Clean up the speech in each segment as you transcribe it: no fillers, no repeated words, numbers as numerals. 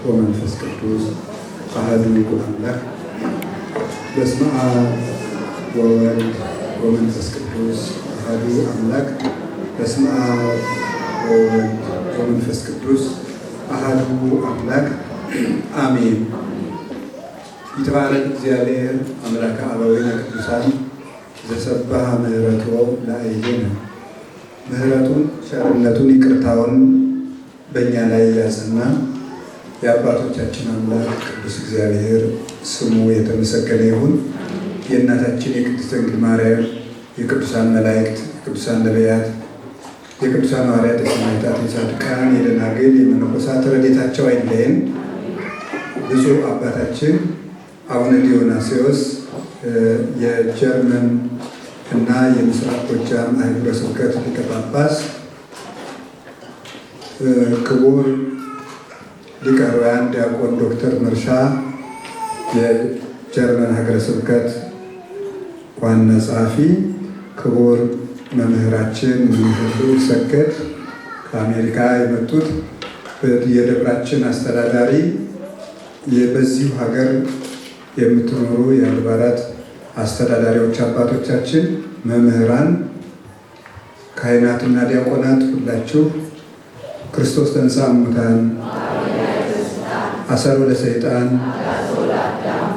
ወመንፈስ ቅዱስ አሐዱ አምላክ። በስመ አብ ወወልድ ወመንፈስ ቅዱስ አሐዱ አምላክ። በስመ አብ ወወልድ ወመንፈስ ቅዱስ አሐዱ አምላክ አሜን። ይትባረክ እግዚአብሔር አምላከ አበዊነ ቅዱሳን ዘሰብሐ ምሕረቶ ለአዕይንቲነ። ምሕረቱን ቸርነቱን ይቅርታውን በእኛ ላይ ያጸና የአባቶቻችን አምላክ ቅዱስ እግዚአብሔር ስሙ የተመሰገነ ይሁን። የእናታችን የቅድስት ድንግል ማርያም፣ የቅዱሳን መላእክት፣ የቅዱሳን ነቢያት፣ የቅዱሳን ሐዋርያት፣ የሰማዕታት፣ የጻድቃን፣ የደናግል፣ የመነኮሳት ረድኤታቸው አይለየን። ብፁዕ አባታችን አቡነ ዲዮናስዮስ የጀርመን እና የምስራቅ ጎጃም አህጉረ ስብከት ሊቀ ጳጳስ፣ ክቡር ሊቀ ኅሩያን ዲያቆን ዶክተር መርሻ የጀርመን ሀገረ ስብከት ዋና ጸሐፊ፣ ክቡር መምህራችን መምህር ሰገድ ከአሜሪካ የመጡት የደብራችን አስተዳዳሪ፣ በዚሁ ሀገር የምትኖሩ የአድባራት አስተዳዳሪዎች አባቶቻችን፣ መምህራን፣ ካህናትና ዲያቆናት ሁላችሁ ክርስቶስ ተንሥአ እሙታን አሰሮ ለሰይጣን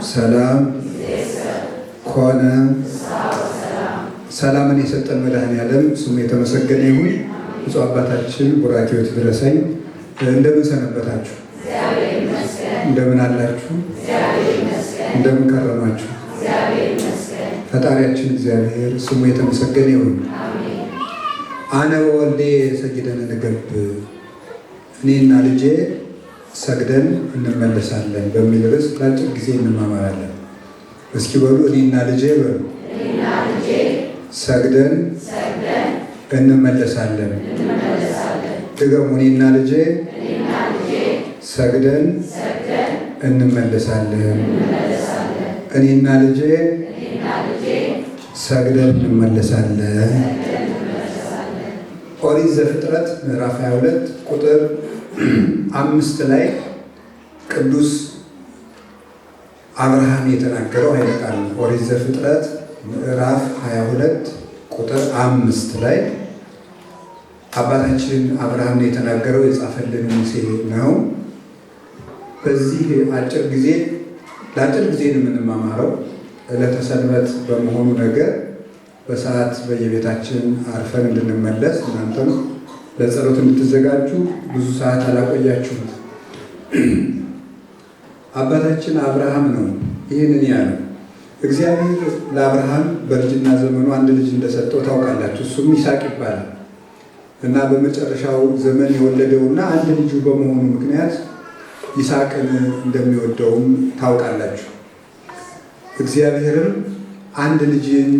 ሰላም ኮነ። ሰላምን የሰጠን መድኃኔዓለም ስሙ የተመሰገነ ይሁን። ብፁዕ አባታችን ቡራኬዎት ይድረሰኝ። እንደምን ሰነበታችሁ? እንደምን አላችሁ? እንደምን ከረማችሁ? ፈጣሪያችን እግዚአብሔር ስሙ የተመሰገነ ይሁን። አነ ወወልዴ ሰግደን እንገብር፣ እኔና ልጄ ሰግደን እንመለሳለን በሚል ርዕስ ለአጭር ጊዜ እንማማራለን። እስኪ በሉ እኔና ልጄ በሉ። ሰግደን እንመለሳለን። ድገሙ። እኔና ልጄ ሰግደን እንመለሳለን። እኔና ልጄ ሰግደን እንመለሳለን። ኦሪት ዘፍጥረት ምዕራፍ 22 ቁጥር 5 ላይ ቅዱስ አብርሃም የተናገረው ኃይለ ቃል ነው። ኦሪት ዘፍጥረት ምዕራፍ 22 ቁጥር 5 ላይ አባታችን አብርሃም የተናገረው የጻፈልን ሙሴ ነው። በዚህ አጭር ጊዜ ለአጭር ጊዜ ነው የምንማማረው። ዕለተ ሰንበት በመሆኑ ነገር በሰዓት በየቤታችን አርፈን እንድንመለስ እናንተም ለጸሎት እንድትዘጋጁ ብዙ ሰዓት አላቆያችሁም። አባታችን አብርሃም ነው ይህንን ያለው። እግዚአብሔር ለአብርሃም በልጅና ዘመኑ አንድ ልጅ እንደሰጠው ታውቃላችሁ። እሱም ይስሐቅ ይባላል እና በመጨረሻው ዘመን የወለደውና አንድ ልጁ በመሆኑ ምክንያት ይስሐቅን እንደሚወደውም ታውቃላችሁ። እግዚአብሔርም አንድ ልጅን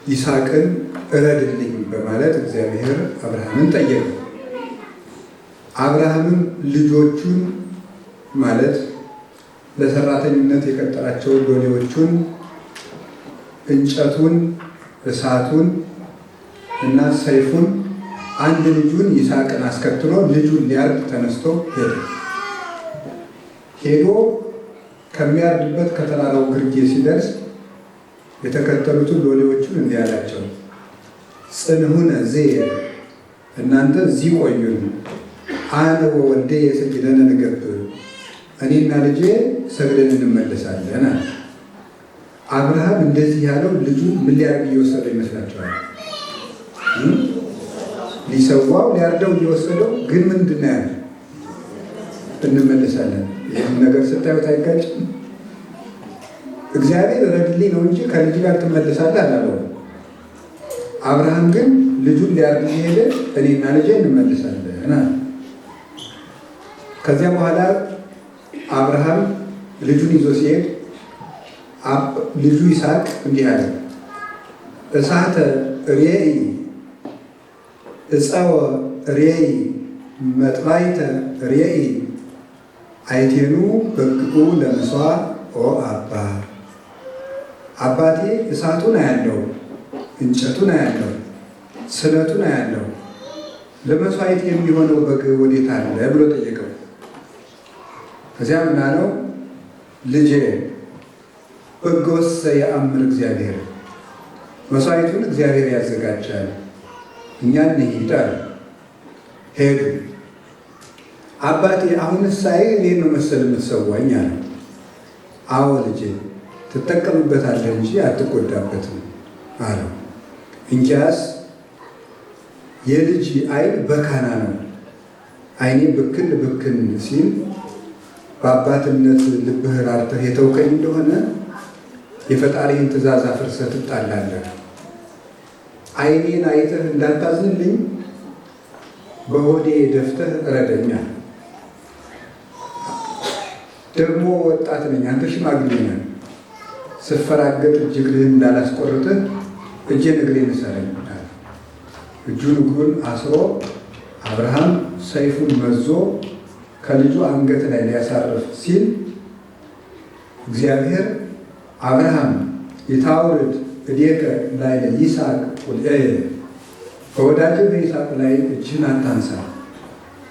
ይስሐቅን እረድልኝ በማለት እግዚአብሔር አብርሃምን ጠየቀ። አብርሃምም ልጆቹን ማለት ለሰራተኝነት የቀጠራቸውን ሎሌዎቹን፣ እንጨቱን፣ እሳቱን እና ሰይፉን አንድ ልጁን ይስሐቅን አስከትሎ ልጁን ሊያርድ ተነስቶ ሄዶ ከሚያርድበት ከተራራው ግርጌ ሲደርስ የተከተሉትን ሎሌዎቹን እንዲህ አላቸው፣ ጽንሁነ እዚህ እናንተ እዚህ ቆዩን፣ አነ ወወልዴ ሰግደን እንገብር፣ እኔና ልጄ ሰግደን እንመለሳለን አለ። አብርሃም እንደዚህ ያለው ልጁን ምን ሊያርግ እየወሰደው ይመስላችኋል? ሊሰዋው ሊያርደው እየወሰደው ግን ምንድን ነው ያለ? እንመለሳለን። ይህም ነገር ስታዩት አይጋጭም? እግዚአብሔር ረድልኝ ነው እንጂ ከልጅ ጋር ትመለሳለህ አላለው። አብርሃም ግን ልጁን ሊያርድ ሄደ። እኔና ልጄ እንመለሳለን አለ። ከዚያ በኋላ አብርሃም ልጁን ይዞ ሲሄድ ልጁ ይስሐቅ እንዲህ አለ፣ እሳተ ሬኢ እፀወ ሬኢ መጥባይተ ሬኢ አይቴኑ በግኡ ለምስዋዕ ኦ አባ። አባቴ እሳቱን አያለው፣ እንጨቱን አያለው፣ ስለቱን አያለው፣ ለመስዋዕት የሚሆነው በግ ወዴት አለ ብሎ ጠየቀው። ከዚያ ምን አለው? ልጄ በጎሰ የአምር እግዚአብሔር፣ መስዋዕቱን እግዚአብሔር ያዘጋጃል፣ እኛ እንሂድ አለ። ሄዱ። አባቴ አሁንስ ሳይ እኔን ነው መሰል የምትሰዋኝ አለ። አዎ ልጄ ትጠቀምበታለህ እንጂ አትጎዳበትም አለው። እንኪያስ የልጅ ዓይን በካና ነው። ዓይኔ ብክን ብክን ሲል በአባትነት ልብህ ራርተህ የተውከኝ እንደሆነ የፈጣሪን ትእዛዝ አፍርሰህ ትጣላለህ። ዓይኔን አይተህ እንዳታዝንልኝ በሆዴ ደፍተህ እረደኛል። ደግሞ ወጣት ነኝ፣ አንተ ሽማግሌ ነህ። ስፈራገጥ እጅግርህን እንዳላስቆርጥህ እጄን እግሬን እሰረኝ። እጁን እግሩን አስሮ አብርሃም ሰይፉን መዞ ከልጁ አንገት ላይ ሊያሳርፍ ሲል እግዚአብሔር አብርሃም የታውርድ እዴከ ላይ ይስሐቅ ቁልኤየ፣ በወዳጅህ በይስሐቅ ላይ እጅህን አታንሳ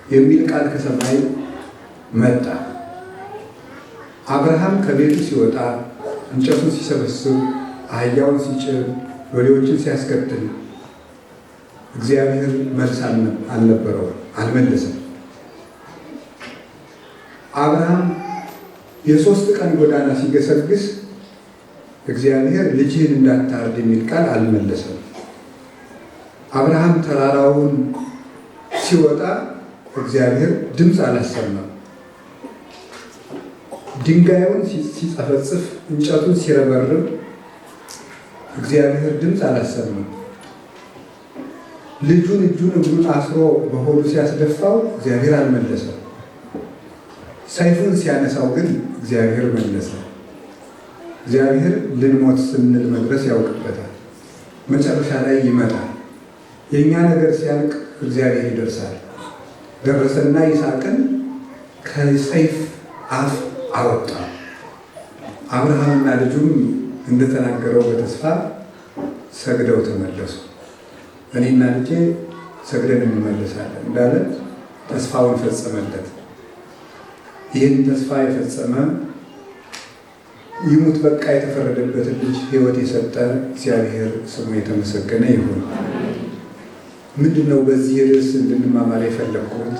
የሚል ቃል ከሰማይ መጣ። አብርሃም ከቤቱ ሲወጣ እንጨቱን ሲሰበስብ፣ አህያውን ሲጭር፣ ሎሌዎችን ሲያስከትል እግዚአብሔር መልስ አልነበረው፣ አልመለሰም። አብርሃም የ3 ቀን ጎዳና ሲገሰግስ እግዚአብሔር ልጅህን እንዳታርድ የሚል ቃል አልመለሰም። አብርሃም ተራራውን ሲወጣ እግዚአብሔር ድምፅ አላሰማም። ድንጋዩን ሲጸፈጽፍ፣ እንጨቱን ሲረበርብ እግዚአብሔር ድምፅ አላሰማም። ልጁን እጁን እግሩን አስሮ በሆዱ ሲያስደፋው እግዚአብሔር አልመለሰም። ሰይፉን ሲያነሳው ግን እግዚአብሔር መለሰ። እግዚአብሔር ልንሞት ስንል መድረስ ያውቅበታል። መጨረሻ ላይ ይመጣል። የእኛ ነገር ሲያልቅ እግዚአብሔር ይደርሳል። ደረሰና ይስሐቅን ከሰይፍ አፍ አወጣ። አብርሃምና ልጁም እንደተናገረው በተስፋ ሰግደው ተመለሱ። እኔና ልጄ ሰግደን እንመለሳለን እንዳለ ተስፋውን ፈጸመለት። ይህን ተስፋ የፈጸመ ይሙት በቃ የተፈረደበትን ልጅ ሕይወት የሰጠ እግዚአብሔር ስሙ የተመሰገነ ይሁን። ምንድን ነው በዚህ ርዕስ እንድንማማር የፈለግኩት?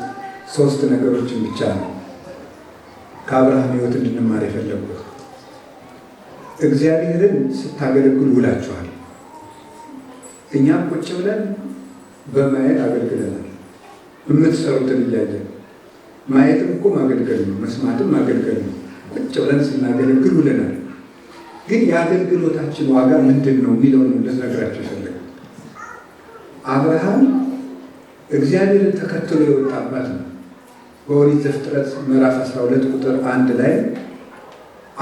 3 ነገሮችን ብቻ ነው ከአብርሃም ሕይወት እንድንማር የፈለግኩት። እግዚአብሔርን ስታገለግሉ ውላችኋል። እኛም ቁጭ ብለን በማየት አገልግለናል። የምትሰሩትን እያየን ማየትም እኮ ማገልገል ነው፣ መስማትም ማገልገል ነው። ቁጭ ብለን ስናገለግል ውለናል። ግን የአገልግሎታችን ዋጋ ምንድን ነው የሚለውን ልነግራቸው ይፈልጋል። አብርሃም እግዚአብሔርን ተከትሎ የወጣባት ነው። በኦሪት ዘፍጥረት ምዕራፍ 12 ቁጥር 1 ላይ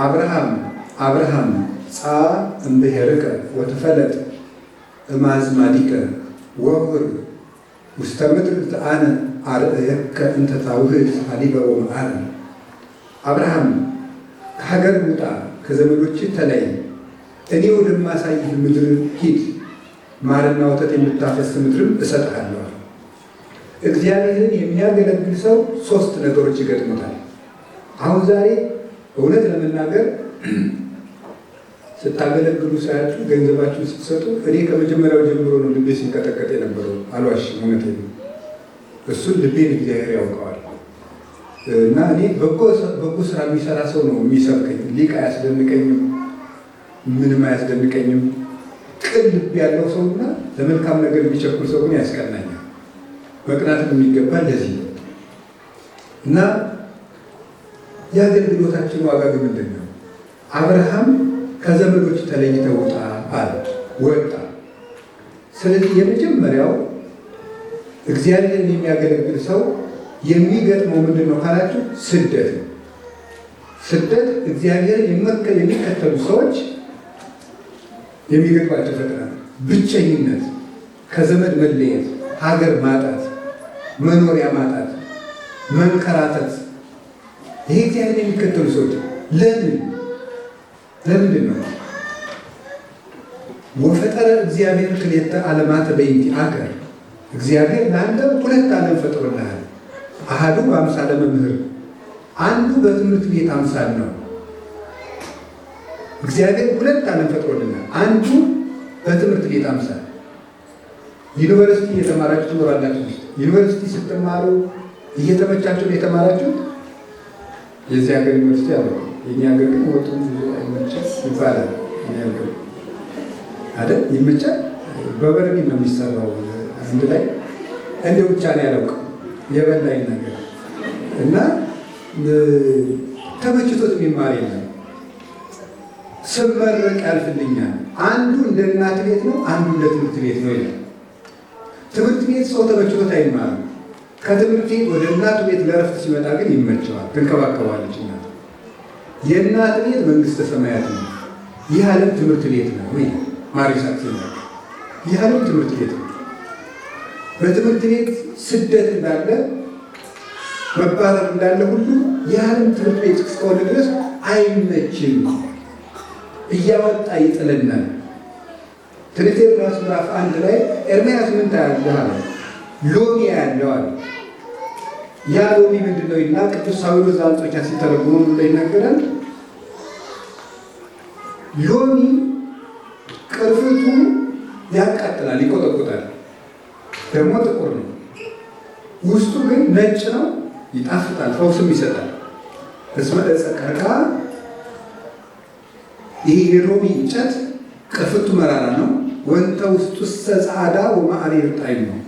አብርሃም አብርሃም ጻ እምብሔርከ ወተፈለጥ እማዝማዲከ ወሁር ውስተ ምድር ዘአነ አርእየከ እንተ ታውህድ ሀሊበ ወመዓር። አብርሃም ከሀገር ውጣ፣ ከዘመዶች ተለይ፣ እኔ ወደማሳይህ ምድር ሂድ፣ ማርና ወተት የምታፈስ ምድርም እሰጥሃለሁ። እግዚአብሔርን የሚያገለግል ሰው 3 ነገሮች ይገጥሙታል። አሁን ዛሬ እውነት ለመናገር ስታገለግሉ ሳያችሁ ገንዘባችሁን ስትሰጡ እኔ ከመጀመሪያው ጀምሮ ነው ልቤ ሲንቀጠቀጥ የነበረው። አልዋሽም፣ እውነቴን ነው። እሱን ልቤን እግዚአብሔር ያውቀዋል። እና እኔ በጎ ስራ የሚሰራ ሰው ነው የሚሰብከኝ። ሊቅ አያስደንቀኝም፣ ምንም አያስደንቀኝም። ቅን ልብ ያለው ሰውና ለመልካም ነገር የሚቸኩል ሰው ግን ያስቀናኛል። መቅናትም የሚገባ ለዚህ ነው። እና የአገልግሎታችን ዋጋ ግን ምንድን ነው? አብርሃም ከዘመዶች ተለይተህ ውጣ አለ። ወጣ። ስለዚህ የመጀመሪያው እግዚአብሔርን የሚያገለግል ሰው የሚገጥመው ምንድን ነው ካላችሁ ስደት ነው። ስደት እግዚአብሔርን የሚከተሉ ሰዎች የሚገጥማቸው ፈተና ነው። ብቸኝነት፣ ከዘመድ መለየት፣ ሀገር ማጣት፣ መኖሪያ ማጣት፣ መንከራተት። ይሄ እግዚአብሔር የሚከተሉ ሰዎች ለምንድን ነው? ወፈጠረ እግዚአብሔር ክልኤተ ዓለማተ በእንቲአከ እግዚአብሔር ለአንተ ሁለት ዓለም ፈጥሮልሃል። አሐዱ በአምሳለ መምህር፣ አንዱ በትምህርት ቤት አምሳል ነው። እግዚአብሔር ሁለት ዓለም ፈጥሮልናል። አንዱ በትምህርት ቤት አምሳል። ዩኒቨርሲቲ እየተማራችሁ ትኖራላችሁ። ዩኒቨርሲቲ ስትማሩ እየተመቻችሁ ነው የተማራችሁት። የዚህ ሀገር ዩኒቨርሲቲ አለ፣ የኛ ሀገር ግን ወጡ አይመችም ይባላል። አይደል? ይመቻል። በበርሚል ነው የሚሰራው አንድ ላይ እንደ ብቻ ነው ያለውቀው የበላኝ ነገር እና ተመችቶት የሚማር የለም። ስመረቅ ያልፍልኛል። አንዱ እንደ እናት ቤት ነው፣ አንዱ እንደ ትምህርት ቤት ነው ይላል። ትምህርት ቤት ሰው ተመችቶት አይማርም። ከትምህርት ቤት ወደ እናቱ ቤት ለረፍት ሲመጣ ግን ይመቸዋል፣ ትንከባከባለች እናት። የእናት ቤት መንግስተ ሰማያት ነው። ይህ ዓለም ትምህርት ቤት ነው ወይ ማሪሳት ነው። ይህ ዓለም ትምህርት ቤት ነው። በትምህርት ቤት ስደት እንዳለ መባረር እንዳለ ሁሉ የዓለም ትምህርት ቤት እስከሆነ ድረስ አይመችም፣ እያወጣ ይጥለናል። ትንቢተ ኤርምያስ ምዕራፍ 1 ላይ ኤርምያስ ምን ታያለህ አለ። ሎሚ ያለው አለ። ያ ሎሚ ምንድን ነው ይልና ቅዱስ ሳዊሮስ ዘአንጾኪያ ሲተረጉሙ ላይ ይናገራል። ሎሚ ቅርፊቱ ያቃጥላል፣ ይቆጠቁጣል፣ ደግሞ ጥቁር ነው። ውስጡ ግን ነጭ ነው፣ ይጣፍጣል፣ ፈውስም ይሰጣል። እስመ ዕፀ ቀርቅሃ፣ ይህ የሎሚ እንጨት ቅርፊቱ መራራ ነው። ወንተ ውስጡሰ ጸዓዳ ወማዕሪር ጣዕም ነው።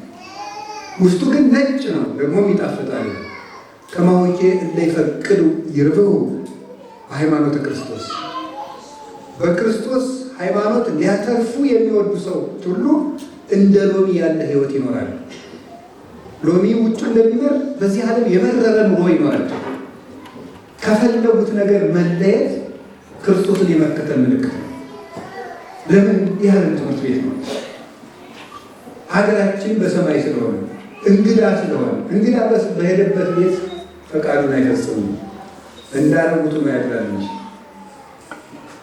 ውስጡ ግን ነጭ ነው፣ ደግሞም ይጣፍጣል። ከማወቄ እለ ይፈቅዱ ይርብሑ በሃይማኖተ ክርስቶስ፣ በክርስቶስ ሃይማኖት ሊያተርፉ የሚወዱ ሰዎች ሁሉ እንደ ሎሚ ያለ ሕይወት ይኖራል። ሎሚ ውጭ እንደሚመር በዚህ ዓለም የመረረ ኑሮ ይኖራል። ከፈለጉት ነገር መለየት ክርስቶስን የመከተል ምልክት ነው። ለምን? የዓለም ትምህርት ቤት ነው። ሀገራችን በሰማይ ስለሆነ እንግዳ ስለሆነ እንግዳ በሄደበት ቤት ፈቃዱን አይፈጽሙም፣ እንዳረጉት ነው ያድራል እንጂ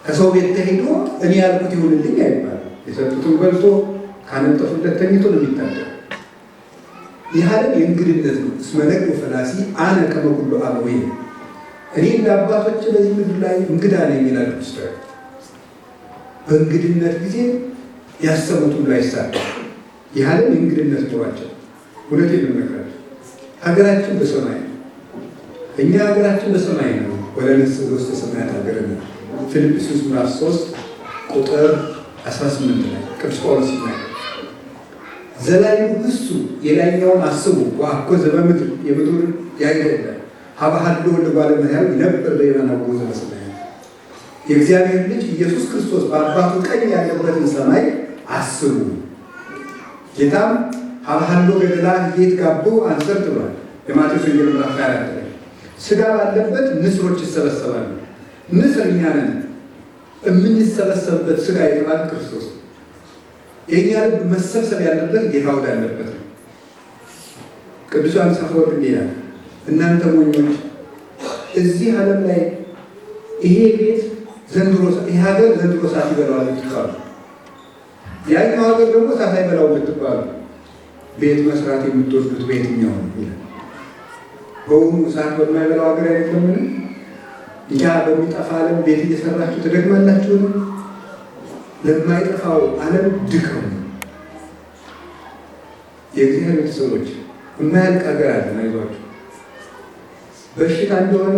ከሰው ቤት ተሄዶ እኔ ያልኩት ይሁንልኝ አይባልም። የሰጡትን በልቶ ካነጠፉለት ተኝቶ ነው የሚታደር። ይህ ዓለም የእንግድነት ነው። እስመ ነግህ ፈላሲ አነ ከመ ኩሉ አበዊነ፣ እኔ እንደ አባቶች በዚህ ምድር ላይ እንግዳ ነኝ ይላል ክርስቶስ። በእንግድነት ጊዜ ያሰቡት ሁሉ አይሳካም። ይህ ዓለም የእንግድነት ኑሯቸው። እውነቴን ነው የምነግራቸው። ሀገራችን በሰማይ ነው። እኛ ሀገራችን በሰማይ ነው። ወለንሥእ ውስተ ሰማያት ሀገረ ነው። ፊልጵስዩስ ምዕራፍ 3 ቁጥር 18 ላይ ቅዱስ ጳውሎስ ይናገራል። ዘላዩ እሱ የላይኛውን አስቡ ወአኮ ዘበምድር፣ የምድሩን ያይደለ ሀበሃሎ ለጓለ እመሕያው ይነብር በየማነ ዘበሰማያት። የእግዚአብሔር ልጅ ኢየሱስ ክርስቶስ በአባቱ ቀኝ ያለበትን ሰማይ አስቡ። ጌታም ሀበሃሎ ገደላ ቤት ጋቦ አንሰርት ብሏል። የማቴዎስ ወንጌል ምዕራፍ 24 ላይ ስጋ ባለበት ንስሮች ይሰበሰባሉ። ንስር እኛ ነን። የምንሰበሰብበት ስጋ የተባለ ክርስቶስ። የእኛ ልብ መሰብሰብ ያለበት ጌታ ወዳለበት ነው። ቅዱስ ዮሐንስ አፈወርቅ ይላል፣ እናንተ ሞኞች እዚህ ዓለም ላይ ይሄ ቤት ይሄ ሀገር ዘንድሮ እሳት ይበላዋል ብትባሉ፣ ያኛው ሀገር ደግሞ እሳት አይበላው ብትባሉ ቤት መስራት የምትወዱት በየትኛው ነው ይላል። በውኑ እሳት በማይበላው ሀገር አይደለምን? ያ በሚጠፋ ዓለም ቤት እየሰራችሁ ትደግማላችሁ። ለማይጠፋው ዓለም ድከሙ። የእግዚአብሔር ሰዎች የማያልቅ ሀገር አለ። አይዟችሁ። በሽታ እንደሆነ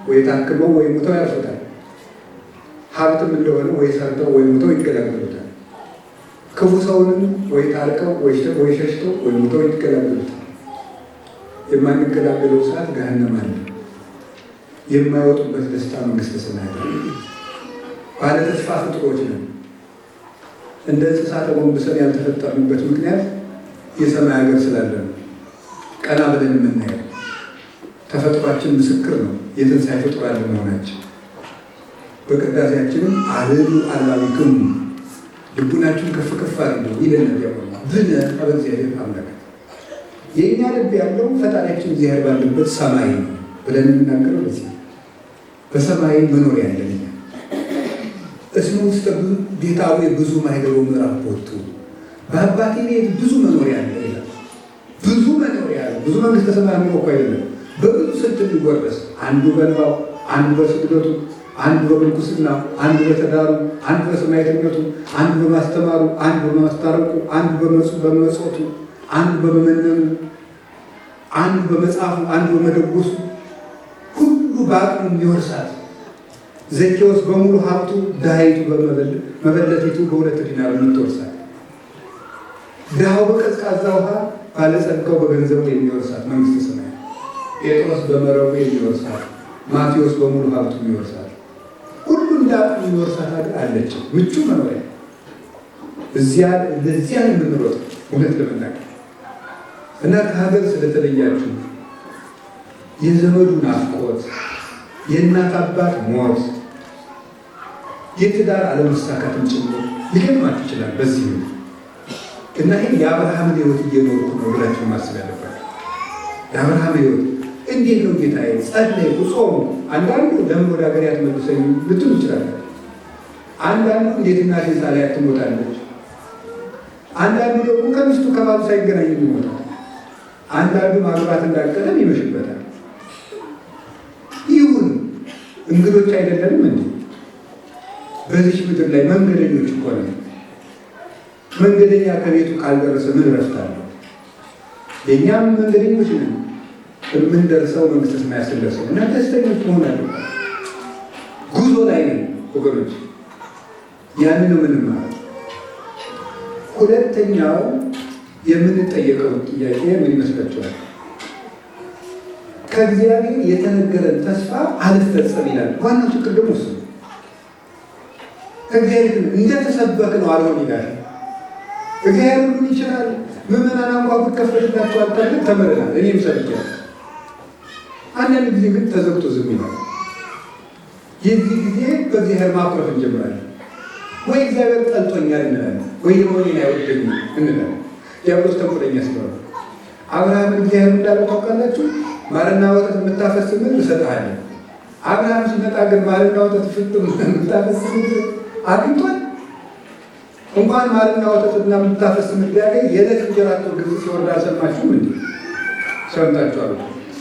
ወይ ታክመው ወይ ሙተው ያርፉታል። ሀብትም እንደሆነ ወይ ሰርተው ወይ ሙተው ይገላገሉታል። ክፉ ሰውንም ወይ ታርቀው ወይ ሸሽተው ወይ ሙተው ይገላገሉታል። የማንገላገለው ሰዓት ገሃነም አለ። የማይወጡበት ደስታ መንግስተ ሰማያት። ባለ ተስፋ ፍጡሮች ነን። እንደ እንስሳት ተጎንብሰን ያልተፈጠርንበት ምክንያት የሰማይ ሀገር ስላለ ነው። ቀና ብለን የምናየው ተፈጥሯችን ምስክር ነው የትንሣኤ ፍጡራን ለመሆናችን። በቅዳሴያችንም አልሉ አልባቢክሙ ልቡናችሁን ከፍ ከፍ አድርጉ ይለናል ዲያቆኑ ብነ በእግዚአብሔር አምላክ። የእኛ ልብ ያለው ፈጣሪያችን እግዚአብሔር ባለበት ሰማይ ነው ብለን የምናገረው በዚህ በሰማይ መኖር ያለን እስሙ ውስጥ ቤታዊ ብዙ ማይደሮ ምዕራፍ ቦቱ በአባቴ ቤት ብዙ መኖሪያ አለ ይላል። ብዙ መኖሪያ አለ። ብዙ መንግስተ ሰማያት ነው እኮ አይደለም። በብዙ ስልት የሚወረስ አንዱ በንባው፣ አንዱ በስግደቱ፣ አንዱ በምንኩስና፣ አንዱ በተዳሩ፣ አንዱ በሰማዕትነቱ፣ አንዱ በማስተማሩ፣ አንዱ በማስታረቁ፣ አንዱ በመጾቱ፣ አንዱ በመመነኑ፣ አንዱ በመጽሐፉ፣ አንዱ በመደጎሱ ሁሉ በአቅሙ የሚወርሳት ዘኬዎስ በሙሉ ሀብቱ ድሃይቱ መበለቲቱ በሁለት ዲናር የምትወርሳት ድሃው በቀዝቃዛ ውሃ ባለጸጋው በገንዘቡ የሚወርሳት መንግስተ ሰማያት ጴጥሮስ በመረቡ የሚወርሳት ማቴዎስ በሙሉ ሀብቱ የሚወርሳት ሁሉ እንዳቅሙ የሚወርሳት ሀገር አለች። ምቹ መኖሪያ ለዚያ የምንሮጥ እውነት ለመናገር እና ከሀገር ስለተለያችሁ የዘመዱ ናፍቆት፣ የእናት አባት ሞት፣ የትዳር አለመሳካትም ጭምር ሊገጥማችሁ ይችላል። በዚህ ነው እና ይህ የአብርሃምን ሕይወት እየኖርኩ ነው ብላችሁ ማሰብ ያለባችሁ። የአብርሃም ሕይወት እንዴት ነው ጌታዬ? ጸለይኩ፣ ጾሙ። አንዳንዱ ለምን ወደ ሀገር ያትመልሰኝ ልትሉ ይችላላችሁ። አንዳንዱ እንዴት እናቴ ሳላያት ትሞታለች። አንዳንዱ ደግሞ ከሚስቱ ከባሉ ሳይገናኝ ይሞታል። አንዳንዱ ማግባት እንዳቀደም ይመሽበታል። ይሁን እንግዶች አይደለንም እንዴ? በዚህ ምድር ላይ መንገደኞች እኮ ነው። መንገደኛ ከቤቱ ካልደረሰ ምን ረፍት አለው? የእኛም መንገደኞች ነን። የምንደርሰው መንግስተ ሰማያት ስንደርሰው እና ደስተኞች መሆን አለብን። ጉዞ ላይ ነን ወገኖች። ያንን ነው የምንማረው። ሁለተኛው የምንጠየቀው ጥያቄ ምን ይመስላችኋል? ከእግዚአብሔር የተነገረን ተስፋ አልፈጸም ይላል። ዋናው ችግር ደግሞ እሱ ነው። ከእግዚአብሔር እንደተሰበክ ነው አልሆን ይላል። እግዚአብሔር ሁሉን ይችላል። ምዕመናን አንኳ ብትከፈትላቸው አልታለን ተምረናል። እኔም ሰብቻለሁ። አንዳንድ ጊዜ ግን ተዘግቶ ዝም ይላል። የዚህ ጊዜ በእግዚአብሔር ማኩረፍ እንጀምራለን። ወይ እግዚአብሔር ጠልቶኛል እንላለን፣ ወይ ደግሞ እኔን አይወደኝም እንላለን። ዲያብሎስ ተንኮለኛ ስለሆነ አብርሃምን እግዚአብሔር እንዳለው ታውቃላችሁ። ማርና ወተት የምታፈስ ምድር እሰጥሃለሁ። አብርሃም ሲመጣ ግን ማርና ወተት ፍጥም የምታፈስ ምድር አግኝቷል። እንኳን ማርና ወተትና የምታፈስ ምድር ያገኝ የዕለት እንጀራቸው ግብፅ ሲወርድ አልሰማችሁም እንዴ? ሰምታችኋል።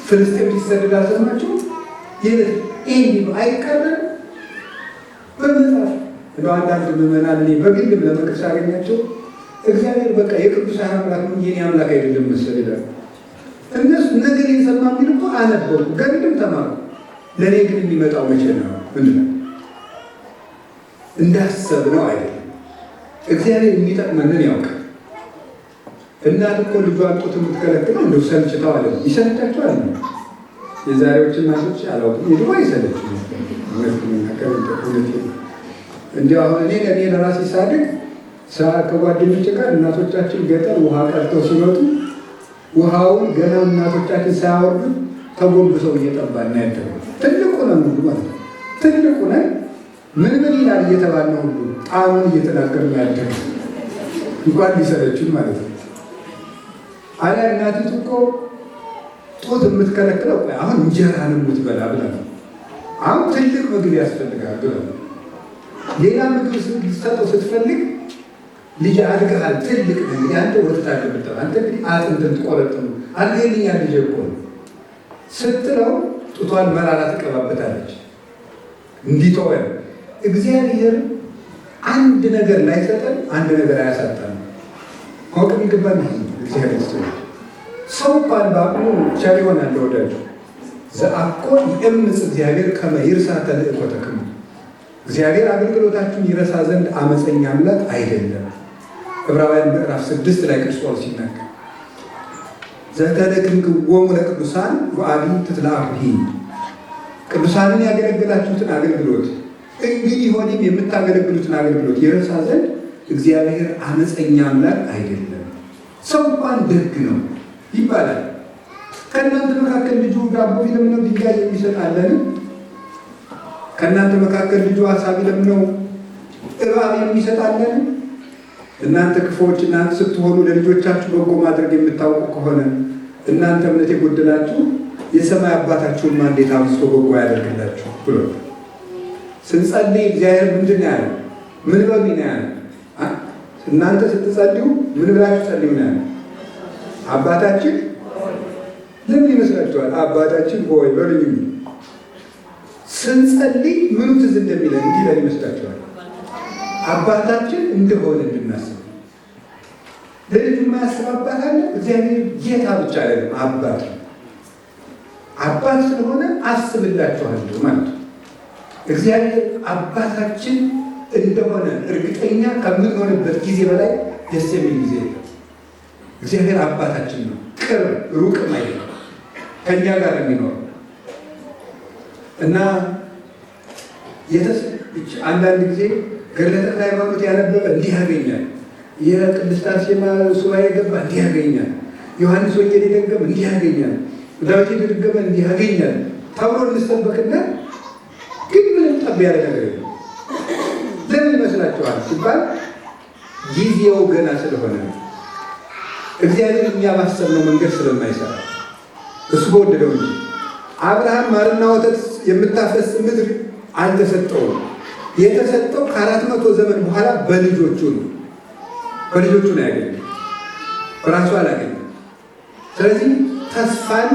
ፍልስጤም ሲሰደድ አልሰማችሁም? የዕለት ይህ አይቀርም በመጽሐፍ እንደ አንዳንድ ምዕመናን እኔ በግልም ለመቅረስ አገኛቸው እግዚአብሔር በቃ የቅዱሳን አምላክ ነው የኔ አምላክ አይደለም መሰል ይላል። እነሱ ነገር የሰማ የሚል እኮ አነበሩ ገድልም ተማሩ። ለእኔ ግን የሚመጣው መቼ ነው? ምንድን ነው? እንዳሰብነው አይደለም። እግዚአብሔር የሚጠቅመንን ያውቃል። እናት እኮ ልጇን ጡት የምትከለክል እንደው ሰልችተው አለ ይሰለቻቸዋል። የዛሬዎች እናቶች አላውቅም፣ የድሮ አይሰለች እንዲሁ አሁን እኔ ለራሴ ሳድግ ከጓደኞች ጋር እናቶቻችን ገጠር ውሃ ቀርተው ሲመጡ ውሃውን ገና እናቶቻችን ሳያወርዱ ተጎንብሰው እየጠባን ያደረ ትልቁ ነው ሁሉ ማለት ነው። ትልቁ ነን ምን ይላል እየተባለ ሁሉ ጣሙን እየተናገርን ያደረ እንኳን ሊሰለችን ማለት ነው። አለ እናቲቱ እኮ ጡት የምትከለክለው አሁን እንጀራን የምትበላ ብላ ነው። አሁን ትልቅ ምግብ ያስፈልጋል ብላ ነው። ሌላ ምግብ ስትሰጠው ስትፈልግ ልጅ አድገሃል፣ ትልቅ ነህ፣ ያንተ ወተት አለብህ፣ አንተ እንግዲህ አጥንትን ትቆረጥም አድገልኛ ልጅ እኮ ነው ስትለው ጡቷን መራራ ትቀባበታለች። እንዲተወ እግዚአብሔር አንድ ነገር ላይሰጠን አንድ ነገር አያሳጣን። ማወቅ የሚገባን እግዚአብሔር ሰው እንኳን በአቅሙ ቸር ይሆናል። ለወዳጁ ዘአኮ ይእምፅ እግዚአብሔር ከመ ይርሳ ተልእኮተክሙ እግዚአብሔር አገልግሎታችሁን ይረሳ ዘንድ አመፀኛ አምላክ አይደለም። ዕብራውያን ምዕራፍ 6 ላይ ቅዱስ ጳውሎስ ሲናገር ዘተለክንክዎሙ ለቅዱሳን ወአቢ ትትለአኩሂ ቅዱሳንን ያገለገላችሁትን አገልግሎት እንግዲህ ወዲህ የምታገለግሉትን አገልግሎት ይረሳ ዘንድ እግዚአብሔር አመፀኛ አምላክ አይደለም፣ ሰው እንኳን ደግ ነው ይባላል። ከእናንተ መካከል ልጁ ዳቦ ቢለምነው ድንጋይ የሚሰጥ አለን? ከእናንተ መካከል ልጁ ዓሣ ቢለምነው እባብ የሚሰጥ አለን? እናንተ ክፉዎች እናንተ ስትሆኑ ለልጆቻችሁ በጎ ማድረግ የምታውቁ ከሆነ እናንተ እምነት የጎደላችሁ የሰማይ አባታችሁን እንዴት አብዝቶ በጎ ያደርግላችሁ ብሎ ስንጸልይ እግዚአብሔር ምንድን ነው ያለው? ምን በሉ ነው ያለው? እናንተ ስትጸልዩ ምን ብላችሁ ጸልዩ ነው ያለው? አባታችን ለምን ይመስላችኋል? አባታችን ሆይ በሉኝ። ስንጸልይ ምኑ ትዝ እንደሚለን እንዲለን ይመስላችኋል? አባታችን እንደሆነ እንድናስብ። ለልጁ የማያስብ አባት አለ? እግዚአብሔር ጌታ ብቻ አይደለም፣ አባት አባት ስለሆነ አስብላችኋለሁ ማለት ነው። እግዚአብሔር አባታችን እንደሆነ እርግጠኛ ከምንሆንበት ጊዜ በላይ ደስ የሚል ጊዜ የለም። እግዚአብሔር አባታችን ነው፣ ቅርብ ሩቅም አይደለም፣ ከእኛ ጋር የሚኖረው እና አንዳንድ ጊዜ ገድለ ተክለ ሃይማኖት ያነበበ እንዲህ ያገኛል፣ የቅድስት አርሴማ ሱባዔ የገባ እንዲህ ያገኛል፣ ዮሐንስ ወንጌል የደገመ እንዲህ ያገኛል፣ ዳዊት የደገመ እንዲህ ያገኛል ተብሎ እንሰበክና ግን ምንም ጠብ ያለ ነገር የለም። ለምን ይመስላችኋል ሲባል ጊዜው ገና ስለሆነ ነው። እግዚአብሔር እኛ ባሰብነው መንገድ ስለማይሰራ እሱ በወደደው እንጂ አብርሃም ማርና ወተት የምታፈስ ምድር አልተሰጠውም። የተሰጠው ከ400 ዘመን በኋላ በልጆቹ ነው። በልጆቹ ነው ያገኘው፣ በራሱ አላገኘም። ስለዚህ ተስፋን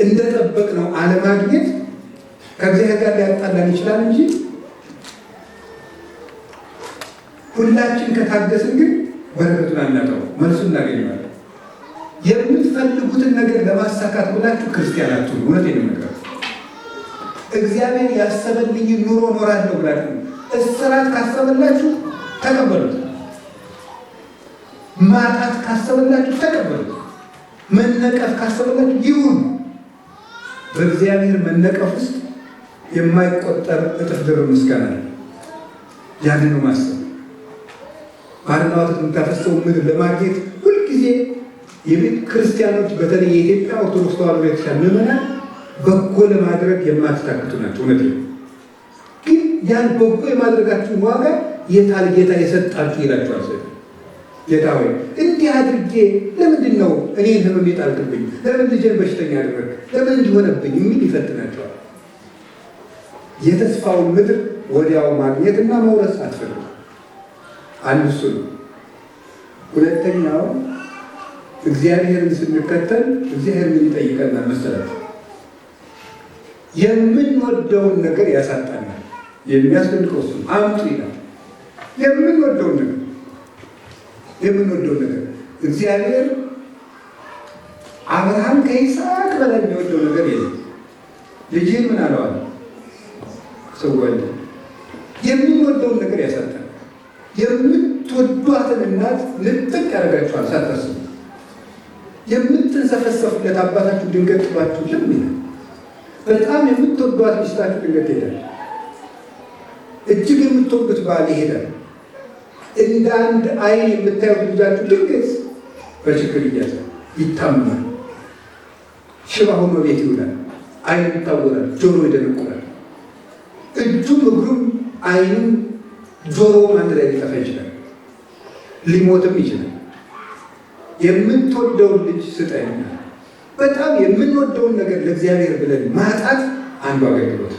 እንደጠበቅነው አለማግኘት ከእግዚአብሔር ጋር ሊያጣላን ይችላል እንጂ ሁላችን ከታገስን ግን በረከቱን አናጣው፣ መልሱን እናገኘዋለን። የምትፈልጉትን ነገር ለማሳካት ብላችሁ ክርስቲያናችሁ እውነቴን ነው የምነግራችሁ። እግዚአብሔር ያሰበልኝን ኑሮ እኖራለሁ ብላችሁ እስራት ካሰበላችሁ ተቀበሉት። ማጣት ካሰበላችሁ ተቀበሉት። መነቀፍ ካሰበላችሁ ይሁን። በእግዚአብሔር መነቀፍ ውስጥ የማይቆጠር እጥፍ ድርብ ምስጋና ነው። ያንን ማሰብ ማርና ወተት የምታፈሰው ምድር ለማግኘት ሁልጊዜ የቤተ ክርስቲያኖች በተለይ የኢትዮጵያ ኦርቶዶክስ ተዋሕዶ ቤተክርስቲያን ምዕመናን በጎ ለማድረግ የማትታክቱ ናቸው። እውነት ነው። ግን ያን በጎ የማድረጋችሁን ዋጋ የታል ጌታ የሰጣችሁ ይላችኋል። ሰው ጌታ ሆይ እንዲህ አድርጌ ለምንድን ነው እኔን ህመም የጣልክብኝ? ለምን ልጄን በሽተኛ አደረግ? ለምን እንዲሆነብኝ? የሚል ይፈትናቸዋል። የተስፋውን ምድር ወዲያው ማግኘትና መውረስ አትፈልጉ። አንዱ እሱ ነው። ሁለተኛው እግዚአብሔርን ስንከተል እግዚአብሔር ምን ይጠይቀናል መሰላችሁ? የምንወደውን ነገር ያሳጣናል። የሚያስደንቀው እሱ አምጡ ይላል። የምንወደውን ነገር እግዚአብሔር አብርሃም ከይስሐቅ በላይ የሚወደው ነገር የለም። ልጅህን ምን አለዋል? ሰዋል። የምንወደውን ነገር ያሳጣናል። የምትወዷትን እናት ልጥቅ ያደርጋችኋል ሳታስቡ። የምትንሰፈሰፉለት አባታችሁ ድንገት ጥሏችሁ ለምን ይላል? በጣም የምትወዷት ሚስታችሁ ድንገት ይሄዳል። እጅግ የምትወዱት ባል ይሄዳል። እንደ አንድ አይን የምታዩት ልጃችሁ ድንገት በችግር ይያዛል፣ ይታመማል፣ ሽባ ሆኖ ቤት ይውላል፣ አይኑ ይታወራል፣ ጆሮ ይደነቁራል። እጁም እግሩም አይኑም ጆሮውም አንድ ላይ ሊጠፋ ይችላል፣ ሊሞትም ይችላል። የምትወደውን ልጅ ስጠኝ። በጣም የምንወደውን ነገር ለእግዚአብሔር ብለን ማጣት አንዱ አገልግሎት።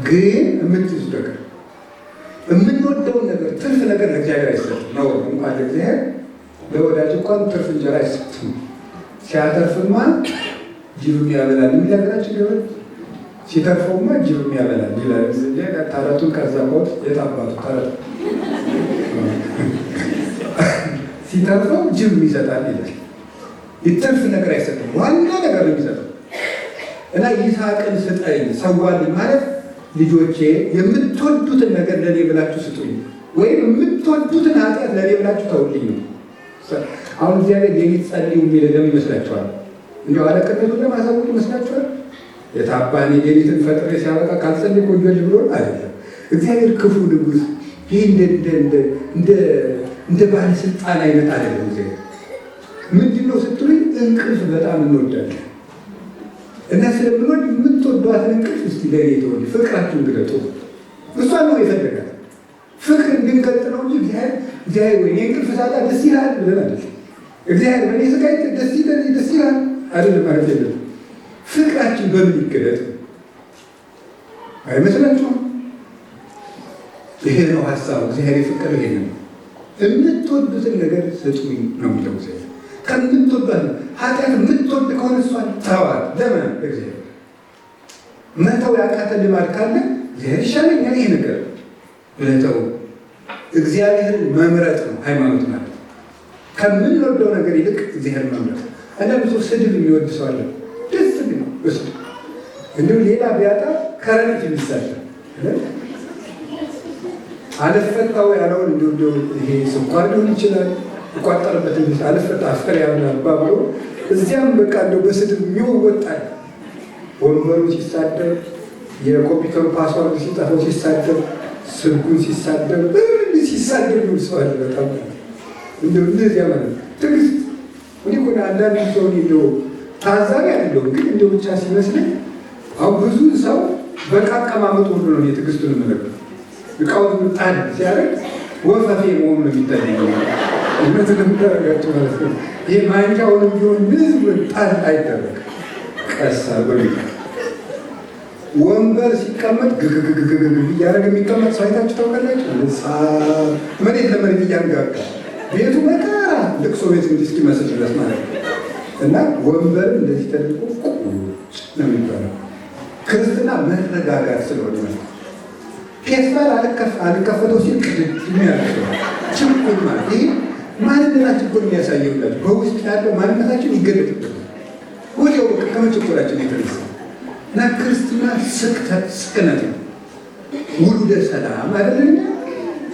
ግን የምትይዙ ነገር የምንወደውን ነገር ትርፍ ነገር ለእግዚአብሔር አይሰጥም ነው። እንኳን ለእግዚአብሔር ለወዳጅ እንኳን ትርፍ እንጀራ አይሰጥም። ሲያተርፍማ ጅብም ያበላል የሚል ሀገራችን ገበል ሲተርፈውማ ጅብም ያበላል ይላል። ተረቱን ከዛ ቦት የታባቱ ተረት ሲተርፈው ጅብ ይሰጣል ይላል። ይተርፍ ነገር አይሰጥም፣ ዋና ነገር ነው የሚሰጠው። እና ይስሐቅን ስጠኝ ሰዋልኝ ማለት ልጆቼ የምትወዱትን ነገር ለእኔ ብላችሁ ስጡኝ፣ ወይም የምትወዱትን ኃጢአት ለእኔ ብላችሁ ተውልኝ ነው። አሁን እግዚአብሔር የኔ ጸልዩ የሚል ለምን ይመስላችኋል? እንዲያው አለቅነቱን ለማሳወቅ ይመስላችኋል? የታባኔ ሌሊትን ፈጥሬ ሲያበቃ ካልጸለይኩ ወዮልኝ ብሎ አይደለም። እግዚአብሔር ክፉ ንጉሥ ይህ እንደ ባለስልጣን አይነት አይደለም። እግዚአብሔር ምንድን ነው ስትሉኝ እንቅልፍ በጣም እንወዳለን እና ስለምንወድ የምትወዷትን እንቅልፍ እስቲ ለእኔ ተወል ፍቅራችሁን ግለጡ። እሷ ነው የፈለጋት ፍቅር እንድንገልጥ ነው እንጂ እግዚአብሔር ወይ እንቅልፍ ሳጣ ደስ ይላል ብለን አለ እግዚአብሔር በእኔ ስጋ ደስ ይላል አይደለም ማለት የለም። ፍቅራችን በምን ይገለጥ አይመስላችሁም? ይሄ ነው ሀሳቡ። እግዚአብሔር ፍቅር ይሄ ነው። የምትወዱትን ነገር ስጡኝ ነው የሚለው እግዚአብሔር። ከምትወዷት ኃጢአት የምትወድ ከሆነ እሷን ተዋት። ለምን እግዚአብሔር መተው ያቃተ ልማድ ካለ እግዚአብሔር ይሻለኛል ይሄ ነገር ብለተው እግዚአብሔርን መምረጥ ነው ሃይማኖት ማለት። ከምንወደው ነገር ይልቅ እግዚአብሔር መምረጥ። አንዳንድ ሰው ስድብ የሚወድ ሰው አለ። ደስ ነው እሱ እንዲሁ ሌላ ቢያጣ ከረንት ይሳለ አለፈታው ያለውን እንዲሁ ይሄ ስኳር ሊሆን ይችላል ይቋጠርበት እንጂ አለፈታ አፍቀር ያለው አባብሎ እዚያም በቃ እንደው በስድብ የሚወጣል። ወንበሩ ሲሳደብ፣ የኮምፒውተሩ ፓስወርድ ሲጠፋው ሲሳደብ፣ ስልኩን ሲሳደብ ይውል ሰው አለ። በጣም እንደው እንደዚያ ማለት ትዕግስት እኔ እኮ አንዳንድ ሰው እንደው ታዛቢ አይደለሁም፣ ግን እንደው ብቻ ሲመስለኝ አሁን ብዙ ሰው በቃ አቀማመጡ ሁሉ ነው የትዕግስቱን መለከት እቃውን ጣል ሲያደርግ ወፈፌ መሆኑ ነው የሚታየው። እነዚህ ለምታደርጋቸው ማለት ነው። ይህ ማንኛውንም ቢሆን ንዝብ ጣል አይደረግ ቀሳ በሚ ወንበር ሲቀመጥ ግግግግግግ እያደረገ የሚቀመጥ ሰው አይታችሁ ታውቃላችሁ? መሬት ለመሬት እያንጋጋ ቤቱ መከራ ልቅሶ ቤት እስኪመስል ድረስ ማለት ነው። እና ወንበር እንደዚህ ተደርጎ ቁጭ ነው የሚባለው። ክርስትና መረጋጋት ስለሆነ ነው። ፌስታል አልከፈተው ሲል ቅድም የሚያደርገው ችኩል ማለት ይህ ማንነታችን እኮ የሚያሳየውላችሁ በውስጥ ያለው ማንነታችን ይገለጥበታል ወዲያው ከመቸኮላችን የተነሳ እና ክርስትና ስክነት ነው። ውሉደ ሰላም አይደለም?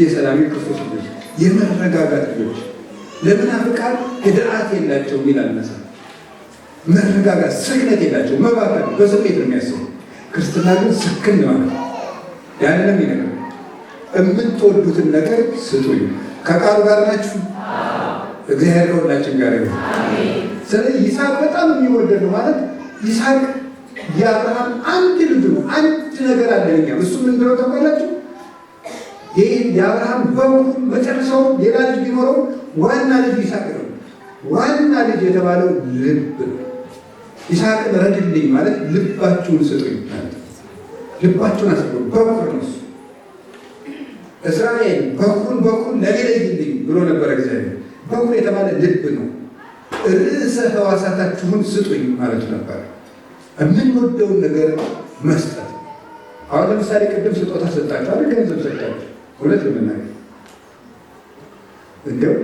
የሰላም የክርስቶስ ልጆች፣ የመረጋጋት ልጆች። ለመናፍቃን ህድአት የላቸው ይላል መጽሐፍ። መረጋጋት ስክነት የላቸው መባከል በስሜት ነው የሚያስቡ። ክርስትና ግን ስክን ማለት ነው። ያንንም ይነገር የምትወዱትን ነገር ስጡኝ። ከቃሉ ጋር ናችሁ። እግዚአብሔር ከሁላችን ጋር ይሁን። ስለዚህ ይስሐቅ በጣም የሚወደድ ነው ማለት ይስሐቅ የአብርሃም አንድ ልጅ ነው። አንድ ነገር አለ። እኛም እሱ ምን ብለው ታውቃላችሁ? ይህ የአብርሃም በሙሉ መጨረሻው ሌላ ልጅ ቢኖረው ዋና ልጅ ይስሐቅ ነው። ዋና ልጅ የተባለው ልብ ነው። ይስሐቅን ረድልኝ ማለት ልባችሁን ስጡኝ ማለት ልባችሁን አስቡ። በኩር ነው እሱ። እስራኤል በኩር ለኔ ለይልኝ ብሎ ነበር እግዚአብሔር። በኩር የተባለ ልብ ነው። ርዕሰ ሕዋሳታችሁን ስጡኝ ማለት ነበር። የምንወደውን ነገር መስጠት። አሁን ለምሳሌ ቅድም ስጦታ ሰጣችሁ አይደል? ገንዘብ ሰጣችሁ። እውነት ለመናገር እንደው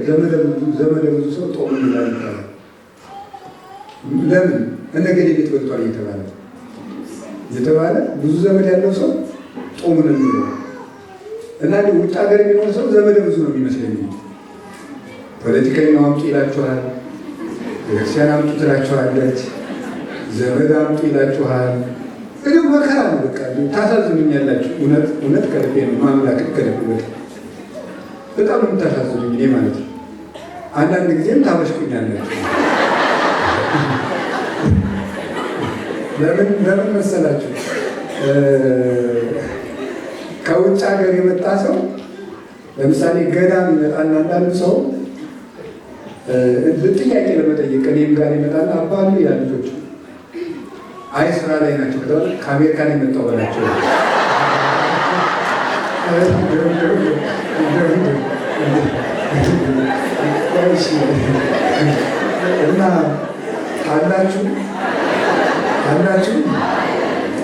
ዘመደ ብዙ ሰው ጦም ይላል ይባላል። ለምን እነገሌ ቤት በልቷል እየተባለ ብዙ ዘመድ ያለው ሰው ጦም ነው የሚለው እና ውጭ ሀገር የሚኖር ሰው ዘመደ ብዙ ነው የሚመስለኝ። ፖለቲከኛው አምጡ ይላችኋል፣ ቤተክርስቲያን አምጡ ትላችኋለች፣ ዘመድ አምጡ ይላችኋል። እንዲሁ መከራ ነው። በቃ ታሳዝኑኛላችሁ። እውነት ከልቤ ነው። ማምላክ ከልቤ በጣም ነው የምታሳዝኑኝ እኔ ማለት ነው። አንዳንድ ጊዜም ታበሽቁኛላችሁ። ለምን መሰላችሁ? ከውጭ ሀገር የመጣ ሰው ለምሳሌ ገዳም ይመጣና አንዳንዱ ሰው ጥያቄ ለመጠየቅ እኔም ጋር ይመጣና አባሉ ያ ልጆች አይ ስራ ላይ ናቸው ከተባለ ከአሜሪካን የመጣው በላቸው እና አላችሁ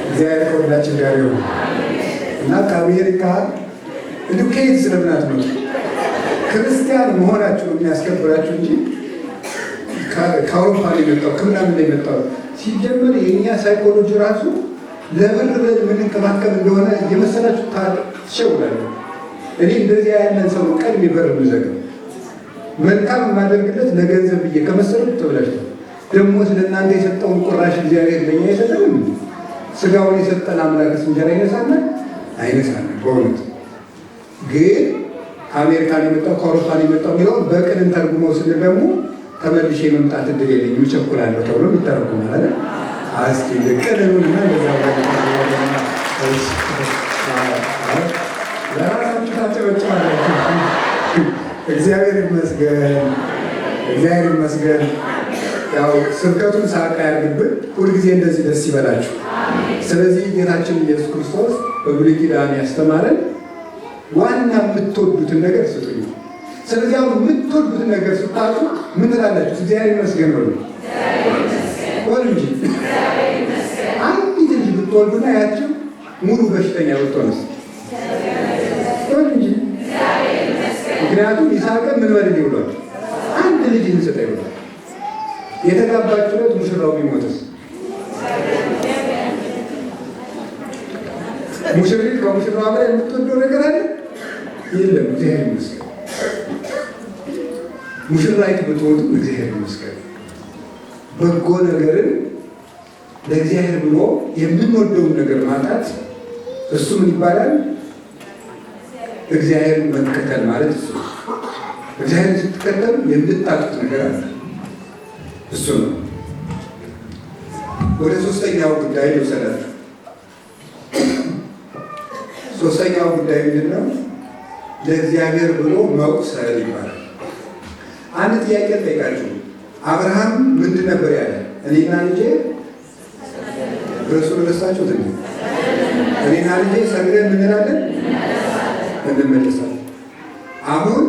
እግዚአብሔር ከሁላችን ጋር ይሁን እና ከአሜሪካ እንዲሁ ከየት ስለምናት ነው ክርስቲያን መሆናችሁ የሚያስከብራችሁ እንጂ ከአውሮፓ ነው የመጣው ከምናምን ነው የመጣው። ሲጀመር የእኛ ሳይኮሎጂ ራሱ ለብር ብለን የምንከባከብ እንደሆነ የመሰላችሁ ትሸውላላችሁ። እኔ እንደዚያ ያለን ሰው ቀድሜ በር የምዘጋው መልካም የማደርግለት ለገንዘብ ብዬ ከመሰሉት ተብላችኋል። ደግሞ ስለ እናንተ የሰጠውን ቁራሽ እግዚአብሔር ለእኛ የሰጠን ስጋውን የሰጠን አምላክስ እንጀራ ይነሳለን አይነሳለን? በእውነት ግን ከአሜሪካን የመጣው ከአውሮፓን የመጣው የሚለውን በቅንን ተርጉመው ስንል ደግሞ ተመልሼ የመምጣት እድል የለኝም እቸኩላለሁ ተብሎ ይተረጉማል አይደል? እስኪ ቅንኑንና እንደዛ ለራሳችሁ ታጨበጭባላችሁ። እግዚአብሔር ይመስገን፣ እግዚአብሔር ይመስገን። ያው ስብከቱን ሳቅ ያድርግብን። ሁልጊዜ እንደዚህ ደስ ይበላችሁ። ስለዚህ ጌታችን ኢየሱስ ክርስቶስ በብሉይ ኪዳን ያስተማረን ዋና የምትወዱትን ነገር ስጡኝ። ስለዚህ አሁን የምትወዱትን ነገር ስታጡ ምን ትላላችሁ? እግዚአብሔር ይመስገን በሉ በሉ እንጂ። አንዲት ልጅ ብትወልዱና ያቸው ሙሉ በሽተኛ ብትሆንስ በሉ እንጂ። ምክንያቱም ይስሐቅን ምን በልልኝ ብሏል? አንድ ልጅ እንስጠኝ ብሏል። የተጋባችሁለት ሙሽራው ቢሞትስ? ሙሽሪት ከሙሽራው ጋር የምትወደው ነገር አለ? የለም። እግዚአብሔር ይመስገን። ሙሽራይት ብትወጡ እግዚአብሔር ይመስገን። በጎ ነገርን ለእግዚአብሔር ብሎ የምንወደውን ነገር ማጣት እሱ ምን ይባላል? እግዚአብሔርን መከተል ማለት እሱ። እግዚአብሔርን ስትከተሉ የምታጡት ነገር አለ፣ እሱ ነው። ወደ ሶስተኛው ጉዳይ ልውሰዳችሁ። ሶስተኛው ጉዳይ ምንድን ነው? ለእግዚአብሔር ብሎ መቁሰል ይባላል። አንድ ጥያቄ ጠይቃችሁ። አብርሃም ምንድን ነበር ያለ? እኔና ልጄ ረሱል ረሳችሁ ት እኔና ልጄ ሰግደን ምንላለን እንመለሳለን። አሁን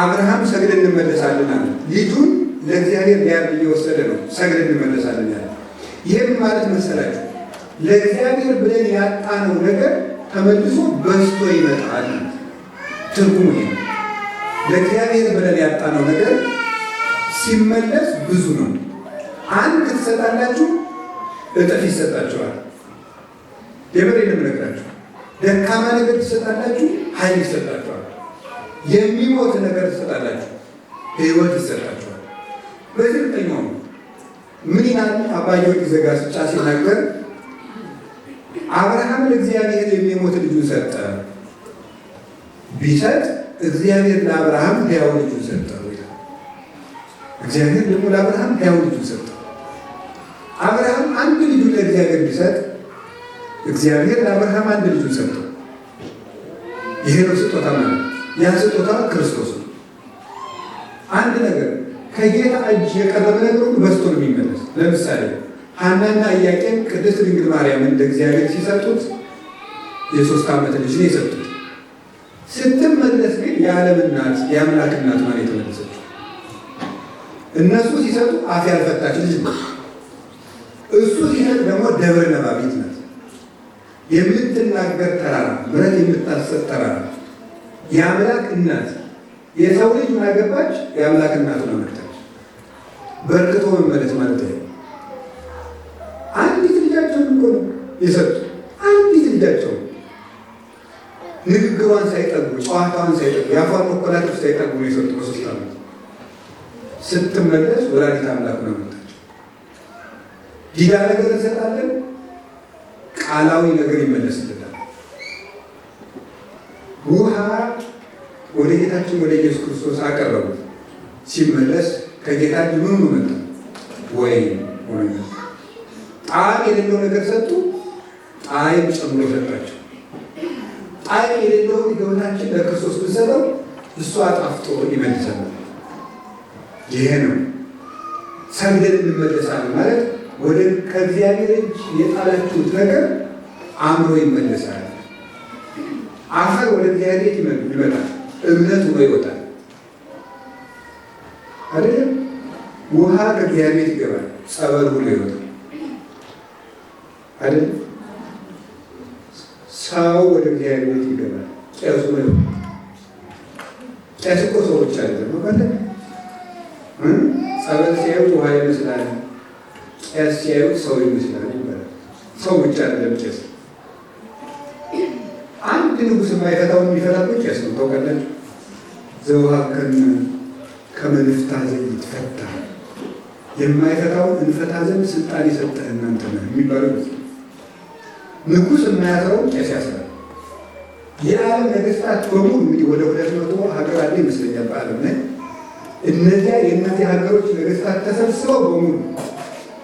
አብርሃም ሰግደን እንመለሳለን አለ። ልጁን ለእግዚአብሔር ሊያርድ እየወሰደ ነው። ሰግደን እንመለሳለን ያለ። ይህም ማለት መሰላችሁ ለእግዚአብሔር ብለን ያጣነው ነገር ተመልሶ በዝቶ ይመጣል። ትርጉሙ ይሄ ነው። ለእግዚአብሔር ብለን ያጣነው ነገር ሲመለስ ብዙ ነው። አንድ ትሰጣላችሁ፣ እጥፍ ይሰጣችኋል። የምሬን እነግራችሁ። ደካማ ነገር ትሰጣላችሁ፣ ኃይል ይሰጣችኋል። የሚሞት ነገር ትሰጣላችሁ፣ ሕይወት ይሰጣችኋል። በዚህ ልጠኛው ምን ይላል አባ ጊዮርጊስ ዘጋስጫ ሲናገር አብርሃም ለእግዚአብሔር የሚሞት ልጁን ሰጠ። ቢሰጥ እግዚአብሔር ለአብርሃም ሕያው ልጁን ሰጠ። እግዚአብሔር ደግሞ ለአብርሃም ሕያው ልጁን ሰጠ። አብርሃም አንድ ልጁን ለእግዚአብሔር ቢሰጥ እግዚአብሔር ለአብርሃም አንድ ልጁን ሰጠ። ይሄ ነው ስጦታ ማለት። ያ ስጦታ ክርስቶስ ነው። አንድ ነገር ከጌታ እጅ የቀረበ ነገር ሁሉ በስቶ ነው የሚመለስ። ለምሳሌ ሐናና ኢያቄም ቅድስት ድንግል ማርያምን ለእግዚአብሔር ሲሰጡት የ3 ዓመት ልጅ ነው የሰጡት። ስትመለስ ግን የዓለም እናት የአምላክ እናት ማለት የተመለሰችው። እነሱ ሲሰጡ አፍ ያልፈታች ልጅ ነው። እሱ ሲሰጥ ደግሞ ደብረ ነባቢት ናት። የምትናገር ተራራ፣ ምሕረት የምታሰጥ ተራራ፣ የአምላክ እናት። የሰው ልጅ ማገባች የአምላክ እናት ነው መርታች። በርክቶ መመለስ ማለት ነው። አንዲት ልጃቸውን እኮ ነው የሰጡት። አንዲት ልጃቸውን ንግግሯን ሳይጠጉ ጨዋታዋን ሳይጠጉ የአፏን መቆላጠፍ ሳይጠጉ ነው የሰጡ። በ3 ዓመት ስትመለስ ወላዲተ አምላክ ነው መጣች። ዲዳ ነገር እንሰጣለን፣ ቃላዊ ነገር ይመለስልናል። ውሃ ወደ ጌታችን ወደ ኢየሱስ ክርስቶስ አቀረቡት። ሲመለስ ከጌታ እጅ ምን መጣ? ወይን ሆነ። ጣዕም የሌለው ነገር ሰጡ፣ ጣዕም ጨምሮ ሰጣቸው። ጣዕም የሌለውን ሕይወታችን ለክርስቶስ ብንሰጠው እሱ አጣፍጦ ይመልሰናል። ይሄ ነው ሰግደን እንመለሳለን ማለት። ወደ ከእግዚአብሔር እጅ የጣላችሁት ነገር አእምሮ ይመለሳል። አፈር ወደ እግዚአብሔር ቤት ይመጣል፣ እምነት ሆኖ ይወጣል አይደለም። ውሃ ከእግዚአብሔር ቤት ይገባል፣ ጸበል ሆኖ ይወጣል አይደለም። ሰው ወደ እግዚአብሔር ቤት ይገባል፣ ቄሱ ነው ይወጣል። ቄስ እኮ ሰው ብቻ አይደለም ማለት ጸበል ሲያዩት ውሃ ይመስላል፣ ቄስ ሲያዩት ሰው ይመስላል ይባላል። ሰው ብቻ አይደለም ቄስ። አንድ ንጉሥ የማይፈታውን የሚፈታበት ቄስ ነው። ታውቃላችሁ? ዘውሃብከነ ከመ ንፍታሕ ዘይትፈታ የማይፈታውን እንፈታ ዘንድ ስልጣን የሰጠህ እናንተ ነህ የሚባለው ንጉሥ የማያስረውን ቄስ ያስራል። የዓለም ነገስታት በሙሉ እንግዲህ ወደ 200 ሀገር አለ ይመስለኛል በዓለም ላይ እነዚያ የእነዚህ ሀገሮች ነገስታት ተሰብስበው በሙሉ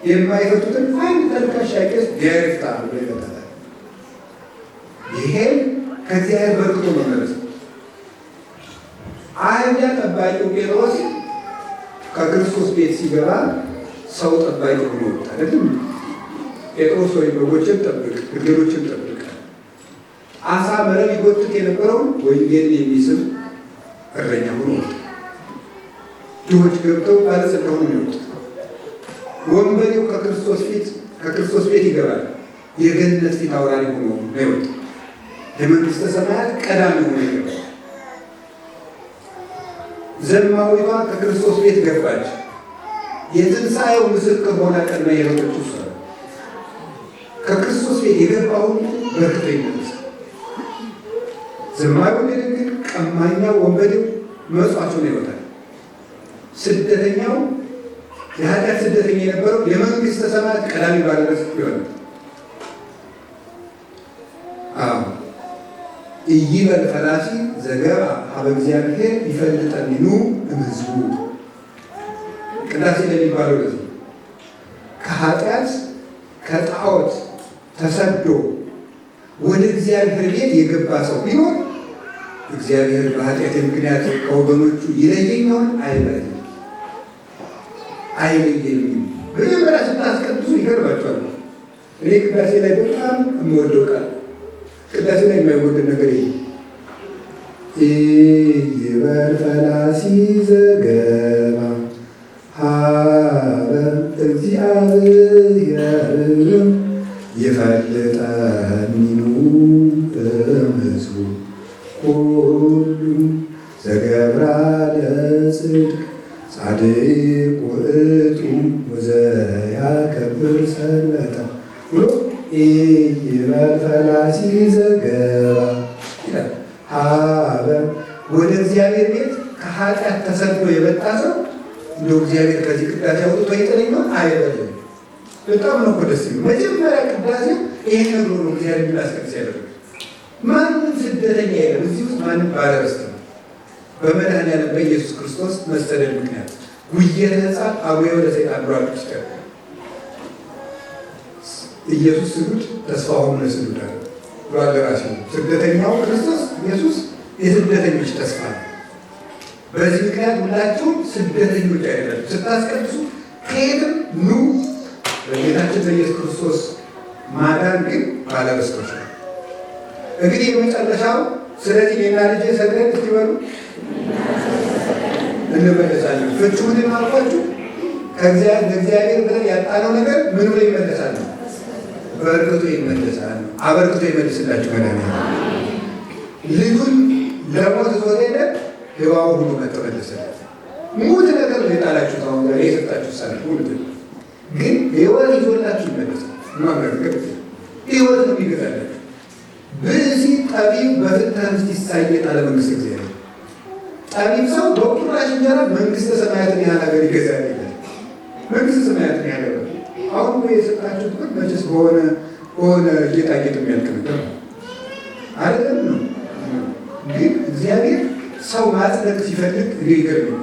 የማይፈቱትን አንድ ተልካሻ ቄስ እግዚአብሔር ይፍታ ብሎ ይመጣል። ይሄን ከእግዚአብሔር በርክቶ መመለስ። አህያ ጠባቂው ጴጥሮስ ከክርስቶስ ቤት ሲገባ ሰው ጠባቂ ሆኖ ወጣ አይደለም? ጴጥሮስ ወይ በጎችን ጠብቅ፣ ግልገሎችን ጠብቅ። አሳ መረብ ይጎትት የነበረውን ወንጌል የሚስብ እረኛ ሆኖ ወጣ። ድሆች ገብተው ባለጸጋ ሆኖ ይወጣ። ወንበዴው ከክርስቶስ ቤት ይገባል። የገነት ፊት አውራሪ ሆኖ ነው ይወጣ። የመንግስተ ሰማያት ቀዳሚ ሆኖ ይገባል። ዘማዊቷ ከክርስቶስ ቤት ገባች። የትንሣኤው ምስክር ሆና ቀድማ የሮጠችው እሷ ነው። ከክርስቶስ ቤት የገባውን በርክቶ ይመለሳል። ዘማዊው ግን ቀማኛው፣ ወንበዴው መጽዋቹን ይወጣል። ስደተኛው የኃጢአት ስደተኛ የነበረው የመንግስተ ሰማያት ቀዳሚ ባለርስት ይሆናል። ኢይበል ፈላሲ ዘገባ ሀበ እግዚአብሔር ይፈልጠኒኑ እምሕዝቡ። ቅዳሴ ለሚባለው ለዚህ ከኃጢአት ከጣዖት ተሰዶ ወደ እግዚአብሔር ቤት የገባ ሰው ቢኖር እግዚአብሔር በኃጢአት ምክንያት ከወገኖቹ ይለየኛውን አይለየኝም። በመጀመሪያ ስታስቀድሱ ይገርባቸዋል። እኔ ቅዳሴ ላይ በጣም የምወደው ቃል ቅዳሴ ላይ የማይወደድ ነገር ኢይበል ፈላሲ ዘገባ ሀበ እግዚአብሔር ይፈልጠኒኑ እምሕዝቡ ሁሉ ዘገብራ ለጽድቅ ጻድቅ ውእቱ ወዘያከብር ሰንበተ ብሎ ኢይበል ፈላሲ ዘገባ ይላል። ሀበ ወደ እግዚአብሔር ቤት ከኃጢአት ተሰዶ የመጣ ሰው እንደው እግዚአብሔር ከዚህ ቅዳሴ አውጥቶ ይጥለኝ ነው አይበልም። በጣም ነው ደስ የሚለው። መጀመሪያ ቅዳሴ ይሄን ነው ነው እግዚአብሔር ቢላስቀድስ ያደረገ። ማንም ስደተኛ የለም እዚህ ውስጥ፣ ማንም ባለርስት ነው። በመድኃኒዓለም በኢየሱስ ክርስቶስ መሰደድ ምክንያት ጉየተ ሕፃን አቡየ ወደ ሰይጣን ብሏል ቅዱስ ዳዊት። ኢየሱስ ስዱድ ተስፋውን ለስዱድ አለ ብሏል ለራሱ። ስደተኛው ክርስቶስ ኢየሱስ የስደተኞች ተስፋ ነው። በዚህ ምክንያት ሁላችሁም ስደተኞች አይደላችሁ። ስታስቀድሱ ከየትም ኑ በጌታችን በኢየሱስ ክርስቶስ ማዳን ግን ባለርስቶች ነው። እንግዲህ የመጨረሻው ስለዚህ እኔና ልጄ ሰግደን እስኪበሉ እንመለሳለን። ፍቹን አልኳችሁ። ለእግዚአብሔር ብለን ያጣነው ነገር ምን ብሎ ይመለሳል? በርክቶ ይመለሳል። አበርክቶ ይመልስላችሁ። መድኃኒዓለም ልጁን ለሞት ዞሬለ ህባው ሁሉ ከተመለሰለት ሙት ነገር የጣላችሁ ታሁን ጋር የሰጣችሁ ሳል ሁሉ ግን ህይወት ይዞላችሁ ይመለሳል። ማመልከት ህይወት ነው የሚገዛላችሁ። ብእሲ ጠቢብ በፍትሐ ምስት ይሳየጥ አለ መንግስተ እግዚአብሔር። ጠቢብ ሰው በቁራሽ እንጀራ መንግስተ ሰማያትን ያህል ሀገር ይገዛል ይላል። መንግስተ ሰማያትን ያህል ሀገር አሁን የሰጣችሁት ግን መቼስ በሆነ ጌጣጌጥ የሚያልቅ ነገር አይደለም ነው። ግን እግዚአብሔር ሰው ማጽደቅ ሲፈልግ እኔ ይገርመኝ።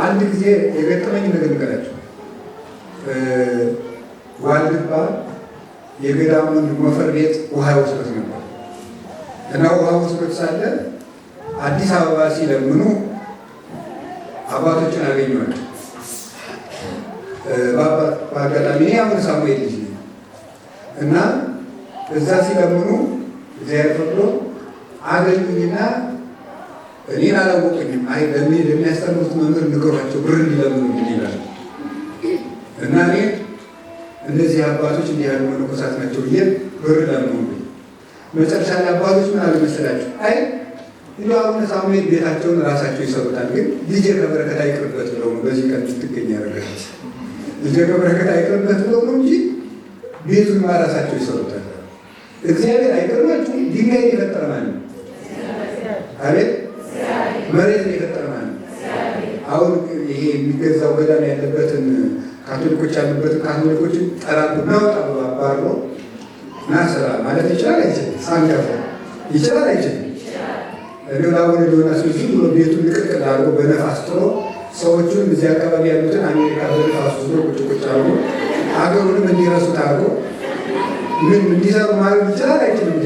አንድ ጊዜ የገጠመኝ ነገር ንገራቸው። ዋልድባ የገዳሙን ሞፈር ቤት ውሃ ወስዶት ነበር እና ውሃ ወስዶት ሳለ አዲስ አበባ ሲለምኑ አባቶችን አገኘዋቸው። በአጋጣሚ እኔ አሁን ሳሙኤል ልጅ እና እዛ ሲለምኑ እግዚአብሔር ፈቅዶ አገኙኝና እኔን አላወቁኝም። አይ ለሚያስተምሩት መምህር ንገሯቸው ብር እንዲለምኑ ይላል እና እኔ እነዚህ አባቶች እንዲህ ያሉ መነኮሳት ናቸው ብዬ ብር ለምኑ። መጨረሻ ላይ አባቶች ምን አሉ መሰላችሁ? አይ እንዲሁ አቡነ ሳሙኤል ቤታቸውን ራሳቸው ይሰሩታል፣ ግን ልጄ ከበረከት አይቅርበት ብለው ነው በዚህ ቀን ትገኝ ያደረጋት። ልጄ ከበረከት አይቅርበት ብለው ነው እንጂ ቤቱን ራሳቸው ይሰሩታል። እግዚአብሔር አይቀርማችሁ። ድንጋይን የፈጠረ ማን ነው? አቤት መሬትን የፈጠረ ማን ነው? አሁን ይሄ የሚገዛው ገዳም ያለበት ካቶሊኮች ያሉበትን ካቶሊኮችን ጠራሉ ናውጣ ባባሮ ናስራ ማለት ይችላል አይችልም? ሳንጋፋ ይችላል አይችልም? ሌላውን ሊሆን ዝም ብሎ ቤቱን ልቅቅል አድርጎ በነፋስ ጥሎ ሰዎቹን እዚህ አካባቢ ያሉትን አሜሪካ በነፋስ ውስጥ ቁጭ ቁጭ አድርጎ ሀገሩንም እንዲረሱት አድርጎ ምን እንዲሰሩ ማድረግ ይችላል አይችልም?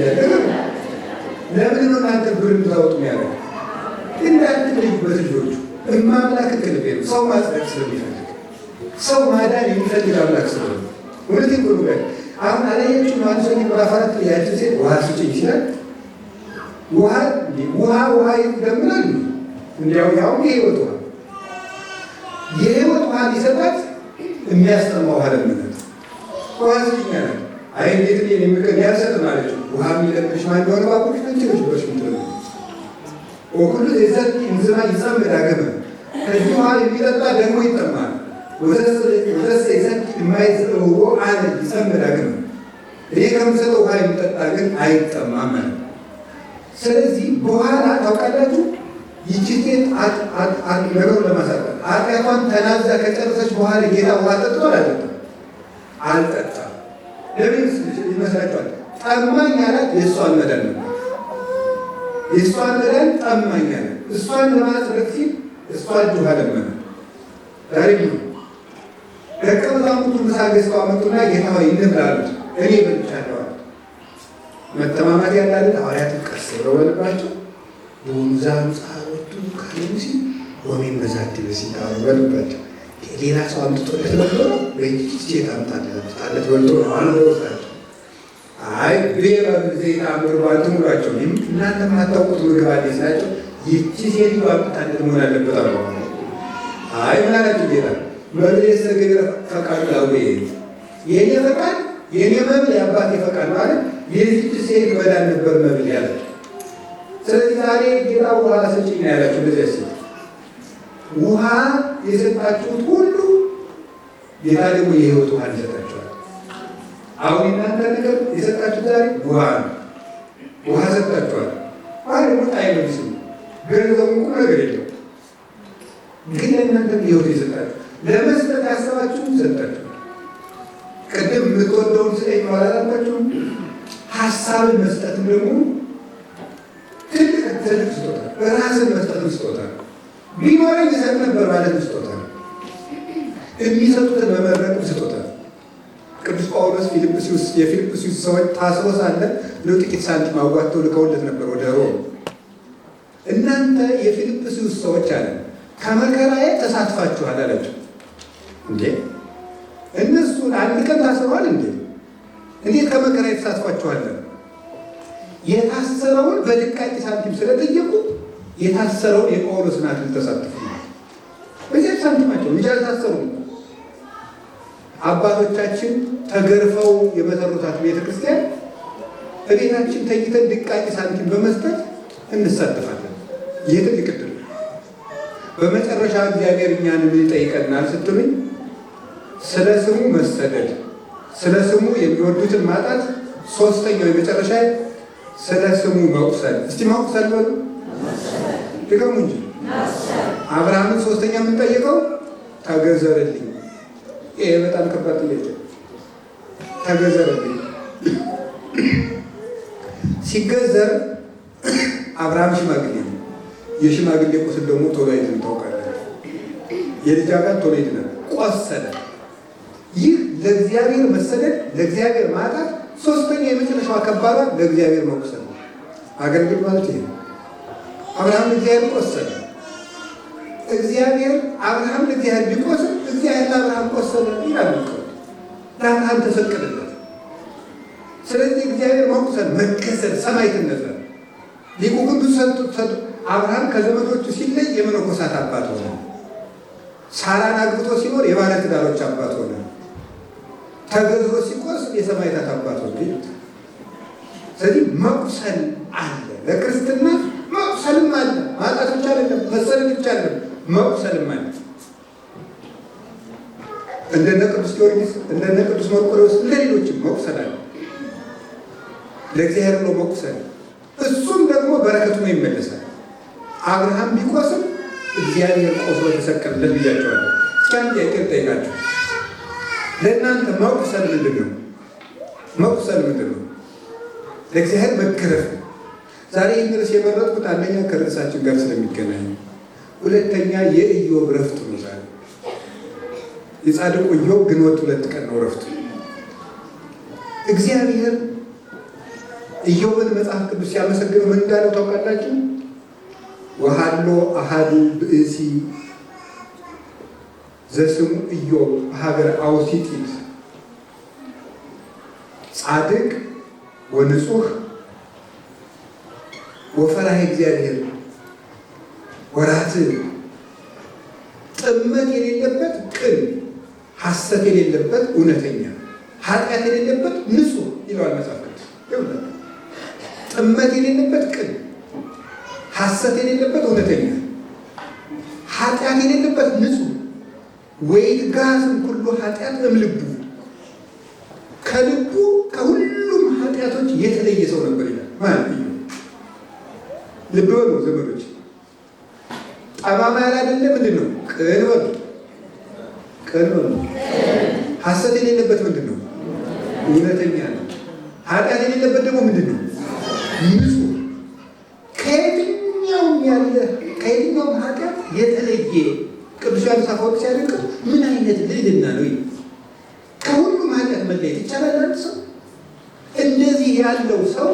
ለምን ነው እናንተ ብር እንድታወጡ ያለው? እንዳትለዩበት ልጆቹ እማምላክ ቅልቤ ነው። ሰው ማጽደቅ ስለሚፈልግ ሰው ማዳን የሚፈልግ አምላክ ስለሆነ እውነቴን ብሎ አሁን አላያችሁ ማንሶኝ ምዕራፍ 4 ያችን ሴት ውሃ ስጭኝ ይችላል። ውሃ ይደምናል። እንዲያው ያው የህይወት ውሃ ሊሰጣት የሚያስጠማ ውሃ ለምነት ውሃ ስጭኝ ያለ አይ እንዴት ነው የሚቀር ያሰጥ ማለት ነው። ውሃ የሚለብሽ ማን እንደሆነ ባቆሽ ነጭ በሽ ምትለ ወኩሉ የዘት እንዝራ ይዛም ዳገመ ከዚህ ውሃ የሚጠጣ ደግሞ ይጠማል። ወደስ የዘት የማይዘው አለ ይዛም ዳገመ እኔ ከምሰጠው ውሃ የሚጠጣ ግን አይጠማም ማለት። ስለዚህ በኋላ ታውቃላችሁ ይቺ ሴት ነገሩን ለማሳጠር ኃጢአቷን ተናዛ ከጨረሰች በኋላ ጌታ ውሃ ጠጥቷል አልጠጣም። ለምን ይመስላችኋል? ጠማኝ ያላት የእሷን መዳን ነው። የእሷን መዳን ጠማኝ ያላት እሷን ለማጽደቅ ሲል እሷ እጅ ውሃ ለመነ። ዛሬ ደቀ መዛሙርቱ ምሳ ገዝተው አመጡና ጌታ ሆይ እንብላ አሉት። እኔ በልቻለሁ አለ። መተማማት ያላለ ሐዋርያትን ቀስ ብለው በልባቸው የወንዛም ጻወቱ ካሉሲ ወሜን በዛት በሲታው በልባቸው ሌላ ሰው አምጥቶለት ነበር በእጅ ታምጣለት ወልቶ አልወጣቸው። አይ ቤራ ዘይት አምር ባልተሙላቸው እናንተ ማታውቁት ምግብ አለ ስላቸው ይቺ ሴት ባምጣለት መሆን አለበት አሉ። አይ ማለት ጌታ መብሌስ ነገር ፈቃድ ነው የኔ ፈቃድ የኔ መብል የአባቴ ፈቃድ ማለት የዚች ሴት መዳን ነበር መብል ያለ። ስለዚህ ዛሬ ጌታ ውሃ ስጭኝ ነው ያላችሁ። ለዚህ ሴት ውሃ የሰጣችሁት ሁሉ ጌታ ደግሞ የህይወት ውሃ ይሰጣችኋል። አሁን እናንተ ነገር የሰጣችሁት ዛሬ ውሃ ነው። ውሃ ሰጣችኋል። አይ ወጣ አይመስልም ገንዘቡ ቁም ነገር የለው፣ ግን ለእናንተ ህይወት የሰጣችሁ ለመስጠት ያሰባችሁን ሰጣችሁ። ቅድም የምትወደውን ስጠኝ ነው አላላችሁም? ሀሳብን መስጠትም ደግሞ ትልቅ ስጦታ፣ ራስን መስጠትም ስጦታ ነው። ቢኖረኝ እሰጥ ነበር ማለት ስጦታ ነው። የሚሰጡትን መመረጥም ስጦታ ነው። ቅዱስ ጳውሎስ የፊልጵስዩስ ሰዎች ታስሮ ሳለ ጥቂት ሳንቲም አዋጥተው ልከውለት ነበር ወደ ሮም። እናንተ የፊልጵስዩስ ሰዎች አለ ከመከራዬ ተሳትፋችኋል አላቸው። እንዴ እነሱ አንድ ቀን ታስረዋል እንዴ? እንዴት ከመከራዬ ተሳትፋችኋል? የታሰረውን በድቃቂ ሳንቲም ስለጠየቁ የታሰረውን የጳውሎስን አክሊል ተሳትፉ በዚህ ሳንቲማቸው እንጂ አልታሰሩም። አባቶቻችን ተገርፈው የመሰረቷት ቤተክርስቲያን በቤታችን ተኝተን ድቃቂ ሳንቲም በመስጠት እንሳተፋለን። ይህ ትልቅ ዕድል። በመጨረሻ እግዚአብሔር እኛን ምን ይጠይቀናል ስትሉኝ፣ ስለ ስሙ መሰደድ፣ ስለ ስሙ የሚወዱትን ማጣት፣ ሶስተኛው የመጨረሻ ስለ ስሙ መቁሰል። እስቲ መቁሰል በሉ ድገሙ እንጂ። አብርሃምን ሶስተኛ የምንጠይቀው ተገዘረልኝ። ይሄ በጣም ከባድ ጥያቄ። ተገዘረልኝ ሲገዘር አብርሃም ሽማግሌ ነው። የሽማግሌ ቁስል ደግሞ ቶሎ አይድንም ታውቃለህ። የልጅ አካል ቶሎ ይድናል። ቆሰለ። ይህ ለእግዚአብሔር መሰደድ፣ ለእግዚአብሔር ማጣት፣ ሶስተኛ የመጨረሻው ከባድ ለእግዚአብሔር መቁሰል ነው። አገልግል ማለት ይሄ ነው። አብርሃም ለእግዚአብሔር ቆሰለ። እግዚአብሔር አብርሃም ለእግዚአብሔር ቢቆስል እግዚአብሔር ለአብርሃም ቆሰለ ይላል። ለአብርሃም ተሰቀለለት። ስለዚህ እግዚአብሔር መቁሰል፣ መከሰል፣ ሰማዕትነት ነው። ሊቁ ቅዱስ ሰጡ። አብርሃም ከዘመዶቹ ሲለይ የመነኮሳት አባት ሆነ። ሳራን አግብቶ ሲኖር የባለትዳሮች አባት ሆነ። ተገዝሮ ሲቆስል የሰማዕታት አባት ሆነ። ስለዚህ መቁሰል አለ። ለክርስትና መቁሰልም አለ። ማጣት ብቻ አይደለም፣ መሰደድ ብቻ አይደለም፣ መቁሰልም አለ። እንደነ ቅዱስ ጊዮርጊስ፣ እንደነ ቅዱስ መርቆሬዎስ፣ ለሌሎችም መቁሰል አለ። ለእግዚአብሔር ብሎ መቁሰል፣ እሱም ደግሞ በረከቱ ነው ይመለሳል። አብርሃም ቢቆስል እግዚአብሔር ቆስሎ ተሰቀለለት ብያቸዋለሁ። እስኪ አንድ ጥያቄ ልጠይቃችሁ። ለእናንተ መቁሰል ምንድን ነው? መቁሰል ምንድን ነው? ለእግዚአብሔር መገረፍ ነው። ዛሬ ይህን ርዕስ የመረጥኩት አንደኛ ከርዕሳችን ጋር ስለሚገናኝ፣ ሁለተኛ የኢዮብ ረፍት ነው። ዛሬ የጻድቁ ኢዮብ ግንቦት 2 ቀን ነው ረፍቱ። እግዚአብሔር ኢዮብን መጽሐፍ ቅዱስ ሲያመሰግነው ምን እንዳለው ታውቃላችሁ? ወሃሎ አሃዱ ብእሲ ዘስሙ ኢዮብ በሀገር አውሲጢት ጻድቅ ወንጹህ ወፈራህ እግዚአብሔር ወራት ጥመት የሌለበት ቅን፣ ሐሰት የሌለበት እውነተኛ፣ ኃጢአት የሌለበት ንጹህ ይለዋል መጽሐፍ ቅዱስ። ጥመት የሌለበት ቅን፣ ሐሰት የሌለበት እውነተኛ፣ ኃጢአት የሌለበት ንጹህ ወይትጋዝም ኩሉ ኃጢአት እምልቡ ከልቡ ከሁሉም ኃጢአቶች የተለየ ሰው ነበር ይላል። ማለት ነው። ልብ በሉ ዘመዶች፣ ጠማማ ያላደለ ምንድን ነው? ቅን በሉ፣ ቅን በሉ። ሐሰት የሌለበት ምንድን ነው? እውነተኛ ነው። ኃጢአት የሌለበት ደግሞ ምንድን ነው? ንጹህ። ከየትኛውም ኃጢአት የተለየ ቅዱስ ዮሐንስ አፈወርቅ ሲያደንቅ ምን አይነት ልዕልና ነው! ከሁሉም ኃጢአት መለየት ይቻላል? አንድ ሰው እንደዚህ ያለው ሰው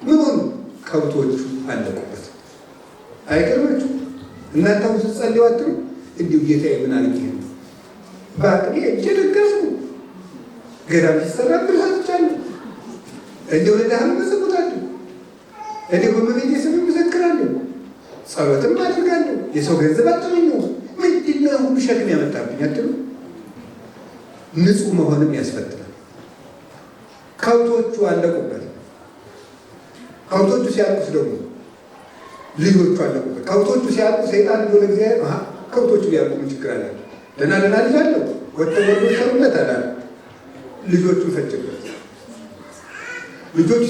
ምን ሆኑ? ከብቶቹ አለቁበት። አይገርማችሁ? እናንተ ውስጥ ጸልዩ አትሉ? እንዲሁ ጌታዬ ምን አድርጌ ነው በአቅሜ እጄ ደገፍኩ፣ ገዳም ሲሰራ ብርሃትቻለሁ፣ እንዲሁ ለዳህም መሰቦታለሁ፣ እንዲሁ በመቤት ስም መሰክራለሁ፣ ጸሎትም አድርጋለሁ፣ የሰው ገንዘብ አትመኘው፣ ምንድነው ሁሉ ሸክም ያመጣብኝ አትሉ? ንጹህ መሆንም ያስፈትናል። ከብቶቹ አለቁበት። ከብቶቹ ሲያልቁስ ደግሞ ልጆቹ አለቁበት። ከብቶቹ ሲያልቁ ሰይጣን እንደሆነ እግዚአብሔር ከብቶቹ ሊያልቁ ምን ችግር አለ? ደህና ልጅ አለው ወጥተው ወዶ ሰሩለት አላለ። ልጆቹን ፈጅበት። ልጆቹ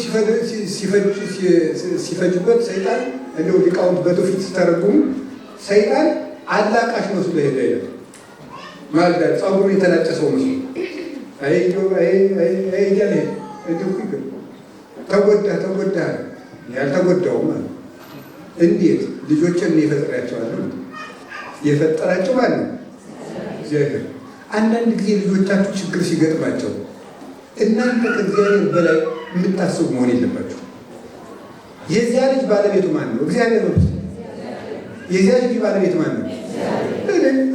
ሲፈጅበት ሰይጣን እንደው ሊቃውንት በትውፊት ሲተረጉሙ ሰይጣን አላቃሽ መስሎ ሄደ ይላል። ማልዳ ጸጉሩን የተላጨ ሰው መስሎ እያለ ተጎዳ ያልተጎዳውም ማለት እንዴት ልጆችን የፈጠራቸዋለሁ? የፈጠራቸው ማለት ነው እግዚአብሔር። አንዳንድ ጊዜ ልጆቻችሁ ችግር ሲገጥማቸው እናንተ ከእግዚአብሔር በላይ የምታስቡ መሆን የለባችሁ። የዚያ ልጅ ባለቤቱ ማን ነው? እግዚአብሔር ነው። የዚያ ልጅ ባለቤት ማን ነው?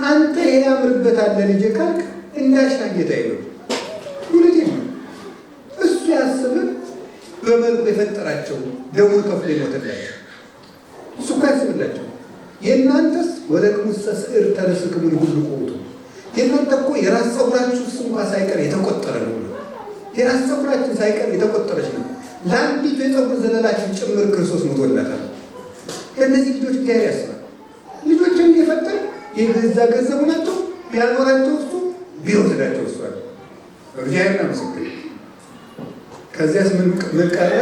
አንተ ይሄ ያምርበታል ልጄ ካልክ እንዳሻ ጌታ ይለው ሁለት ነው። እሱ ያስብህ በመልኩ የፈጠራቸው ደሞ ከፍሎ ይሞትላቸው እሱ ካስብላቸው። የእናንተስ ወለቅሙሰ ስዕር ተርስክሙን ሁሉ ቆውጡ። የእናንተ እኮ የራስ ፀጉራችሁ እንኳ ሳይቀር የተቆጠረ ነው። የራስ ፀጉራችን ሳይቀር የተቆጠረች ነው። ለአንዲቱ የፀጉር ዘለላችን ጭምር ክርስቶስ ሞቶላታል። ለእነዚህ ልጆች እግዚአብሔር ያስባል። ልጆችን የፈጠረ የገዛ ገንዘቡ ናቸው። ቢያኖራቸው እሱ ቢወስዳቸው እሱ አለ። እግዚአብሔር ምስክር። ከዚያስ ምን ቀረ?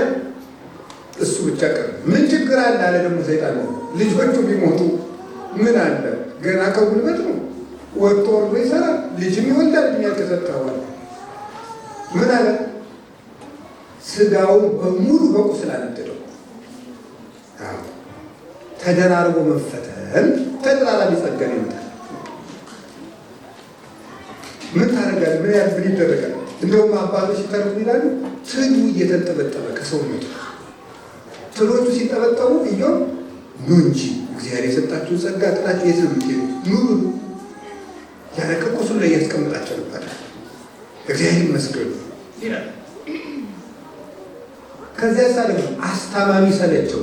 እሱ ብቻ ቀረ። ምን ችግር አለ አለ ደግሞ ሰይጣን። ልጆቹ ቢሞቱ ምን አለ? ገና ከጉልበት ነው። ወጥቶ ወርዶ ይሰራል። ልጅም ይወልዳል። የሚያልተሰጠዋል ምን አለ? ስጋውን በሙሉ በቁስል አነደደው። ተደራርቦ መፈተን ተደራራቢ ጸጋን ይመጣል። ምን ታደርጋለህ? ምን ይደረጋል? እንደውም አባቶች ሲተርጉ ይላሉ ትሉ እየተንጠበጠበ ከሰውነቱ ትሎቹ ሲጠበጠቡ ኢዮብ ኑ እንጂ እግዚአብሔር የሰጣችሁን ጸጋ ጥላችሁ የት ነው የምትሄዱት? ኑ ያለ ቁስሉ ላይ ያስቀምጣቸው ነበር። እግዚአብሔር ይመስገን ይላል። ከዚያ ሳ ደግሞ አስታማሚ ሰለቸው።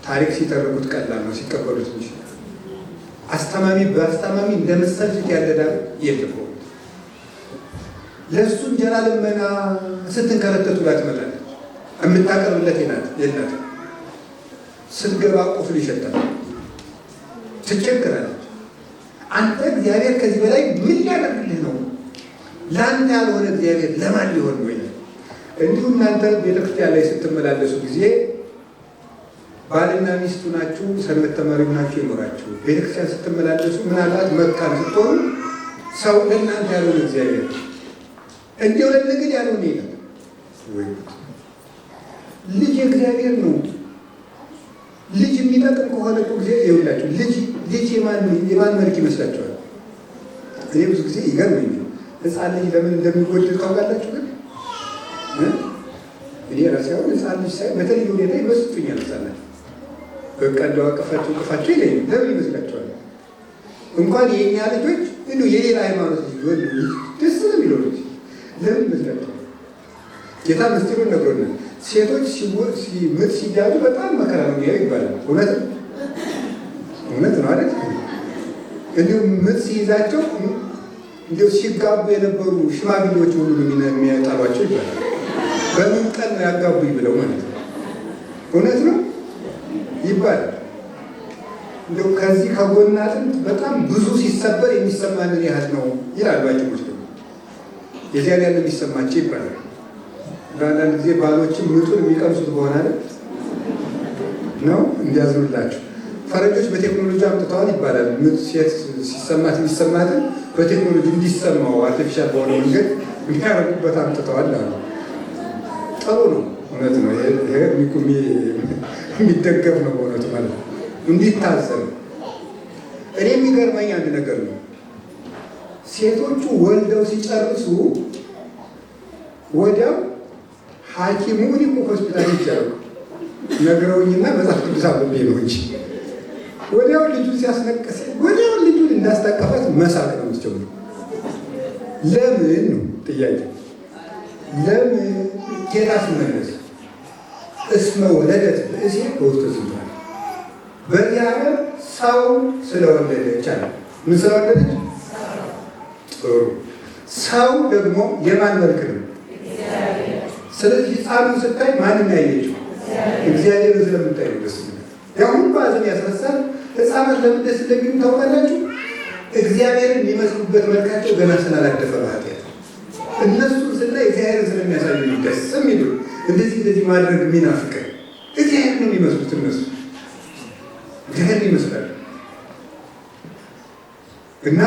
ታሪክ ሲተርጉት ቀላል ነው፣ ሲቀበሉት እንጂ አስታማሚ በአስታማሚ እንደመሰልችት ያለዳል የለም። ለእሱ እንጀራ ልመና ስትንከረተቱ ጋር ትመጣለች። የምታቀርብለት የላት። ስትገባ ቁስሉ ይሸታል፣ ትቸግራለች። አንተ እግዚአብሔር ከዚህ በላይ ምን ሊያደርግልህ ነው? ለአንተ ያልሆነ እግዚአብሔር ለማን ሊሆን ነው? እንዲሁ እናንተ ቤተክርስቲያን ላይ ስትመላለሱ ጊዜ ባልና ሚስቱ ናችሁ፣ ሰንበት ተማሪው ናችሁ የኖራችሁ። ቤተክርስቲያን ስትመላለሱ ምናልባት መካን ስትሆኑ ሰው ለእናንተ ያልሆነ እግዚአብሔር እንዲያው ለነገድ ያልሆነ ይላል ወይ? ልጅ እግዚአብሔር ነው። ልጅ የሚጠቅም ከሆነ እኮ ጊዜ ይኸውላችሁ፣ ልጅ የማን መልክ ይመስላችኋል? እኔ ብዙ ጊዜ ይገርመኛል። ሕፃን ልጅ ለምን እንደሚወደድ ታውቃላችሁ? ግን እኔ ራሴ አሁን ሕፃን ልጅ ሳይ በተለይ ሁኔታ ይመስጡኛል። ሕፃናት በቃ እንደው ቅፋቸው ይለኛል። ለምን ይመስላችኋል? እንኳን የእኛ ልጆች እንዲሁ የሌላ ሃይማኖት ልጅ ወንድ ልጅ ደስ ነው የሚለው ልጅ ለምን ይመስላችኋል? ጌታ ምስጢሩን ነግሮናል። ሴቶች ምጥ ሲያዙ በጣም መከራ ነው የሚያዩ ይባላል። እውነት ነው አይደል? እንዲሁም ምጥ ሲይዛቸው እንዲሁ ሲጋቡ የነበሩ ሽማግሌዎች ሁሉ የሚያጠሯቸው ይባላል። በምን ቀን ነው ያጋቡኝ ብለው ማለት ነው። እውነት ነው ይባላል። እንዲሁ ከዚህ ከጎን አጥንት በጣም ብዙ ሲሰበር የሚሰማንን ያህል ነው ይላል ባጭሞች ደግሞ የዚያን ያለ የሚሰማቸው ይባላል። በአንዳንድ ጊዜ ባሎችም ምጡን የሚቀምሱት በሆነ ነው እንዲያዝኑላቸው። ፈረንጆች በቴክኖሎጂ አምጥተዋል ይባላል። ምጥ ሴት ሲሰማት የሚሰማትን በቴክኖሎጂ እንዲሰማው አርቲፊሻል በሆነ መንገድ የሚያደርጉበት አምጥተዋል አሉ። ጥሩ ነው፣ እውነት ነው። ይሄ የሚደገፍ ነው በእውነቱ ማለት ነው። እንዲታዘብ እኔ የሚገርመኝ አንድ ነገር ነው። ሴቶቹ ወልደው ሲጨርሱ ወዲያው ሐኪሙ እኮ ሆስፒታል ይቻላል ነግረውኝና መጽሐፍ ቅዱስ አብቤ ነው እንጂ ወዲያው ልጁን ሲያስነቀስ ወዲያው ልጁን እንዳስታቀፋት መሳቅ ነው የምትጀምረው። ለምን ነው ጥያቄ? ለምን ጌታ ሲመለስ እስመ ወለደት ብእሴ በውስተ ዝንቱ በዚህ ዓለም ሰው ስለወለደች አለ። ምን ስለወለደች? ጥሩ ሰው ደግሞ የማን መልክ ነው? ስለዚህ ሕፃኑን ስታይ ማንን ያየችው? እግዚአብሔር ስለምታይ ነው ደስ ይላል። ያሁን ባዝን ያስረሳል። ሕፃናት ለምን ደስ እንደሚሉ ታውቃላችሁ? እግዚአብሔርን የሚመስሉበት መልካቸው ገና ስላላደፈ በኃጢአት እነሱን ስናይ እግዚአብሔርን ስለሚያሳዩ ደስ የሚሉ እንደዚህ ማድረግ የሚናፍቀን እግዚአብሔር ነው የሚመስሉት። እነሱ እግዚአብሔርን ይመስላሉ እና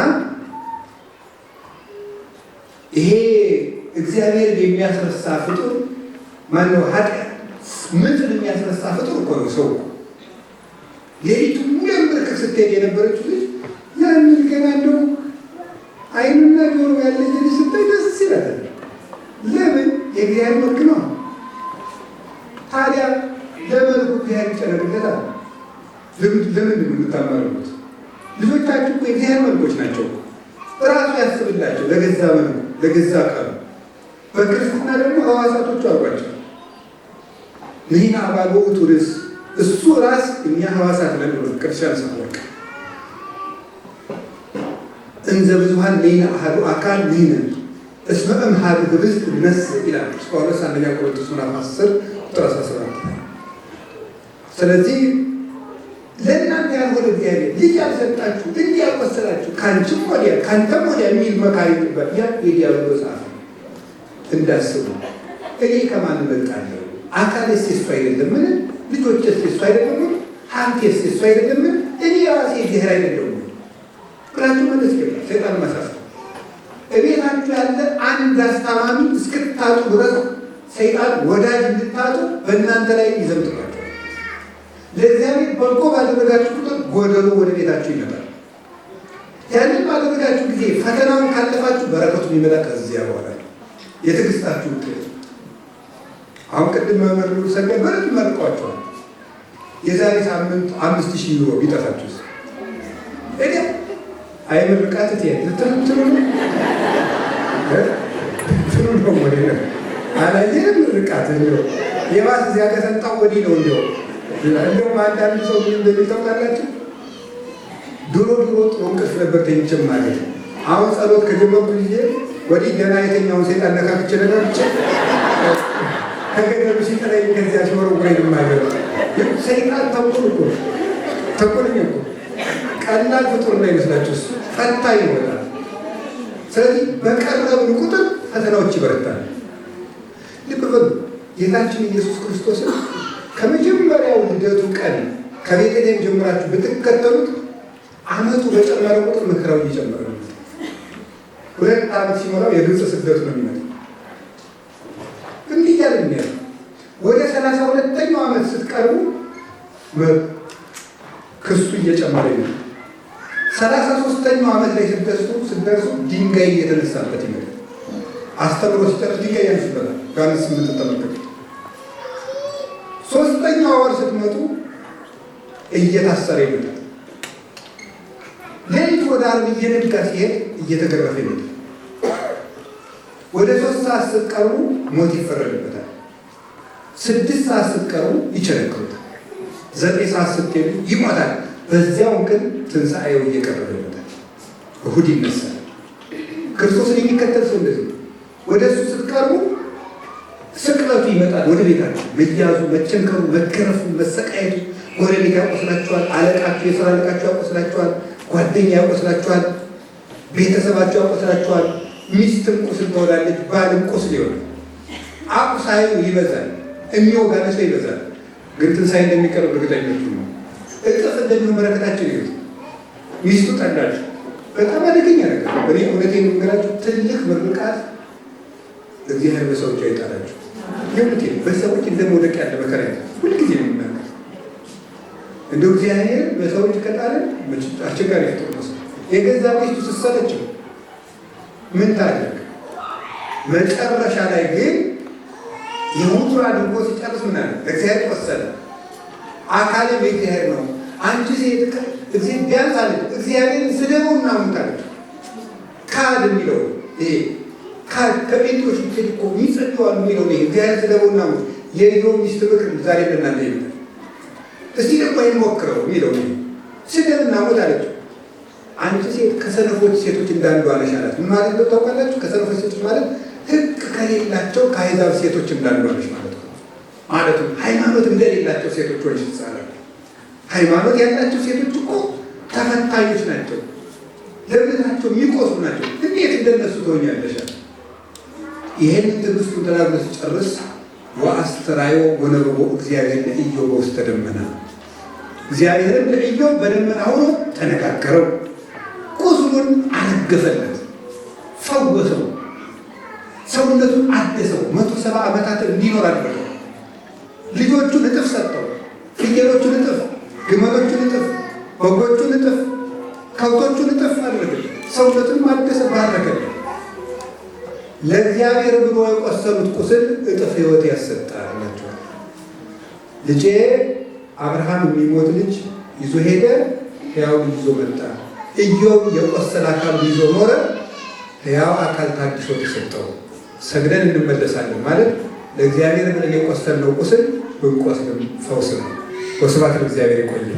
ይሄ እግዚአብሔር የሚያስረሳ ፍጡር ማነው? ኃጢአት ምጥን የሚያስረሳ ፍጡር እኮ ነው ሰው። ሌሊቱ ሙሉ ምርክክ ስትሄድ የነበረችው ልጅ ያንን ገና እንደው ዓይኑና ጆሮ ያለች ልጅ ስታይ ደስ ይላል። ለምን? የእግዚአብሔር መልክ ነው። ታዲያ ለመልኩ እግዚአብሔር ይጨነቅለታል። ለምንድን ነው የምታማርሩት? ልጆቻችሁ እኮ የእግዚአብሔር መልኮች ናቸው። እራሱ ያስብላቸው ለገዛ መልኩ ለገዛ ቃሉ። በክርስትና ደግሞ ሕዋሳቶቹ አሏቸው። ንሕነ አባል ውእቱ ርእስ፣ እሱ ራስ እኛ ሕዋሳት ነን ብሎ ቅዱሳን ሰብከዋል። እንዘ ብዙኃን ንሕነ አሐዱ አካል ንሕነ እስመ እምኀበ ኅብስት ንነሥእ ይላል ጳውሎስ አንደኛ ቆሮንቶስ ምዕራፍ 10 ቁጥር 17። ስለዚህ ለእናንተ ያልሆነ እግዚአብሔር ልጅ ያልሰጣችሁ እንዲህ ያልመሰላችሁ ከአንቺም ወዲያ ከአንተም ወዲያ የሚል መካሪ ጥበት ያ የዲያብሎስ አፍ እንዳስቡ። እኔ ከማን እበልጣለሁ? አካሌስ የእሱ አይደለምን? ልጆቼስ የእሱ አይደለምን? ሀብቴስ የእሱ አይደለምን? እኔ ራሴ እግዚአብሔር አይደለሁም ብላችሁ መለስ ይገባል። ሰይጣን ማሳፍ እቤታችሁ ያለ አንድ አስታማሚ እስክታጡ ድረስ ሰይጣን ወዳጅ እንድታጡ በእናንተ ላይ ይዘምትባል። ለእግዚአብሔር በጎ ባደረጋችሁ ቁጥር ጎደሎ ወደ ቤታችሁ ይመጣል። ያንን ባደረጋችሁ ጊዜ ፈተናውን ካለፋችሁ በረከቱ የሚመጣ ከዚያ በኋላ የትዕግስታችሁ ውጤት። አሁን ቅድም መምህር ሰገድ በረት መርቋቸዋል። የዛሬ ሳምንት 5000 ዩሮ ቢጠፋችሁ እኔ አይምርቃት ልትሉ ነው ወደ አላየንም ርቃት የባስ እዚያ ከሰንጣው ወዲህ ነው እንደውም አንዳንድ ሰው ምን እንደሚታወቃላችሁ ድሮ ጥሩ እንቅልፍ ነበር ተኝቼ ማለት ነው። አሁን ጸሎት ከጀመርኩ ጊዜ ወዲህ ገና የተኛውን ሰይጣን ነካክቼ ነካክቼ ከገደሉ ሲጠላኝ ከዚያ ሲወረውረኝ የማይገባ ሰይጣን ተንኮለኛ እኮ ቀላል ፍጡር እንዳይመስላችሁ እሱ ፈታኝ ይሆናል። ስለዚህ በቀረብን ቁጥር ፈተናዎች ይበረታል። ልብ በሉ ጌታችን ኢየሱስ ክርስቶስን ከመጀመሪያው ልደቱ ቀን ከቤተልሔም ጀምራችሁ ብትከተሉት ዓመቱ በጨመረ ቁጥር መከራው እየጨመረ ነው። 2 ዓመት ሲሞላው የግብፅ ስደቱ ነው የሚመጣው። እንዲህ እያለ የሚያል ወደ 32ኛው ዓመት ስትቀርቡ ክሱ እየጨመረ ነው። 33ኛው ዓመት ላይ ስትደርሱ ድንጋይ እየተነሳበት ይመጣል። አስተምሮ ሲጨርስ ድንጋይ ያነሱበታል። ዮሐንስ 8 ተመልከቱ። 3ኛው ወር ስትመጡ እየታሰረ ይመጣል። ሌሊት ወደ ዓርብ እየነጋ ሲሄድ እየተገረፈ ይመጣል። ወደ 3 ሰዓት ስትቀርቡ ሞት ይፈረድበታል። 6 ሰዓት ስትቀርቡ ይቸነክሩታል። 9 ሰዓት ስትሄዱ ይሞታል። በዚያው ግን ትንሣኤው እየቀረበ ይመጣል። እሁድ ይነሳል። ክርስቶስን የሚከተል ሰው እንደዚህ ወደ እሱ ስትቀርቡ ስቅለቱ ይመጣል። ወደ ቤታችሁ መያዙ፣ መቸንከሩ፣ መገረፉ፣ መሰቃየቱ፣ ጎረቤት ያቆስላችኋል፣ አለቃችሁ፣ የስራ አለቃችሁ ያቆስላችኋል፣ ጓደኛ ያቆስላችኋል፣ ቤተሰባችሁ ያቆስላችኋል። ሚስትም ቁስል ትሆናለች፣ ባልም ቁስል ይሆናል። አቁሳዩ ይበዛል፣ የሚወጋ ሰው ይበዛል። ግን ትንሣኤ እንደሚቀርብ እርግጠኞች ነው። እጥፍ እንደሚሆን በረከታችን ይሁን። ሚስቱ ጠላችሁ፣ በጣም አደገኛ ነገር። እኔ እውነቴን የምንገራችሁ ትልቅ ምርቃት እግዚአብሔር በሰዎች አይጣላችሁ። የእውነቴ በሰዎች እንደ መውደቅ ያለ መከራ ሁልጊዜ ነው የምናገር። እንደው እግዚአብሔር በሰዎች ከጣለን አስቸጋሪ ፍጡር ነው። የገዛ ሚስቱ ስትሰለችው ምን ታደርግ? መጨረሻ ላይ ግን የሞቱን አድርጎ ሲጨርስ ምን አለ? እግዚአብሔር ወሰነ። አካልም የእግዚአብሔር ነው። አንቺ ሴት ቢያንስ አለ እግዚአብሔርን ስደበውና ሙታለች። ካድ የሚለው ይሄ ከጴንጤዎች ሴት እኮ ይጸልዋል የሚለው እግዚአብሔር ስደበውና ሙት። የኢዮብ ሚስት ምክር ዛሬ ለእናንተ ይመጣል። እስቲ ደግሞ ይሞክረው የሚለው ስደብና ሙት አለችው። አንቺ ሴት ከሰነፎች ሴቶች እንዳንዱ አለሽ አላት። ምን ማለት ነው ታውቃላችሁ? ከሰነፎች ሴቶች ማለት ሕግ ከሌላቸው ከአሕዛብ ሴቶች እንዳንዱ አለሽ ማለት ነው። ማለትም ሃይማኖት እንደሌላቸው ሴቶች ሆነሽ ትጻላለች። ሃይማኖት ያላቸው ሴቶች እኮ ተፈታኞች ናቸው፣ ለእምነታቸው የሚቆስሉ ናቸው። እንዴት እንደነሱ ትሆኛለሽ? ይህንን ትዕግስቱን ተናግሮ ሲጨርስ ወአስተርአዮ ወነበቦ እግዚአብሔር ለኢዮብ በውስተ ደመና፣ እግዚአብሔርም ለኢዮብ በደመና ሆኖ ተነጋገረው፣ ቁስሉን አነገፈለት፣ ፈወሰው፣ ሰውነቱን አደሰው፣ 170 ዓመታትን እንዲኖር አደረገው። ልጆቹን እጥፍ ሰጠው፣ ፍየሎቹን እጥፍ፣ ግመሎቹን እጥፍ፣ በጎቹን እጥፍ፣ ከብቶቹን እጥፍ አደረገ። ሰውነቱን ማደሰ፣ ባረከለት። ለእግዚአብሔር ብሎ የቆሰሉት ቁስል እጥፍ ሕይወት ያሰጣል ናቸዋል። ልጄ አብርሃም የሚሞት ልጅ ይዞ ሄደ፣ ሕያው ልጅ ይዞ መጣ። ኢዮብ የቆሰለ አካል ይዞ ኖረ፣ ሕያው አካል ታድሶ ተሰጠው። ሰግደን እንመለሳለን ማለት ለእግዚአብሔር ብለን የቆሰልነው ቁስል ብንቆስልም ፈውስ ነው። ወስብሐት ለእግዚአብሔር። ይቆያል።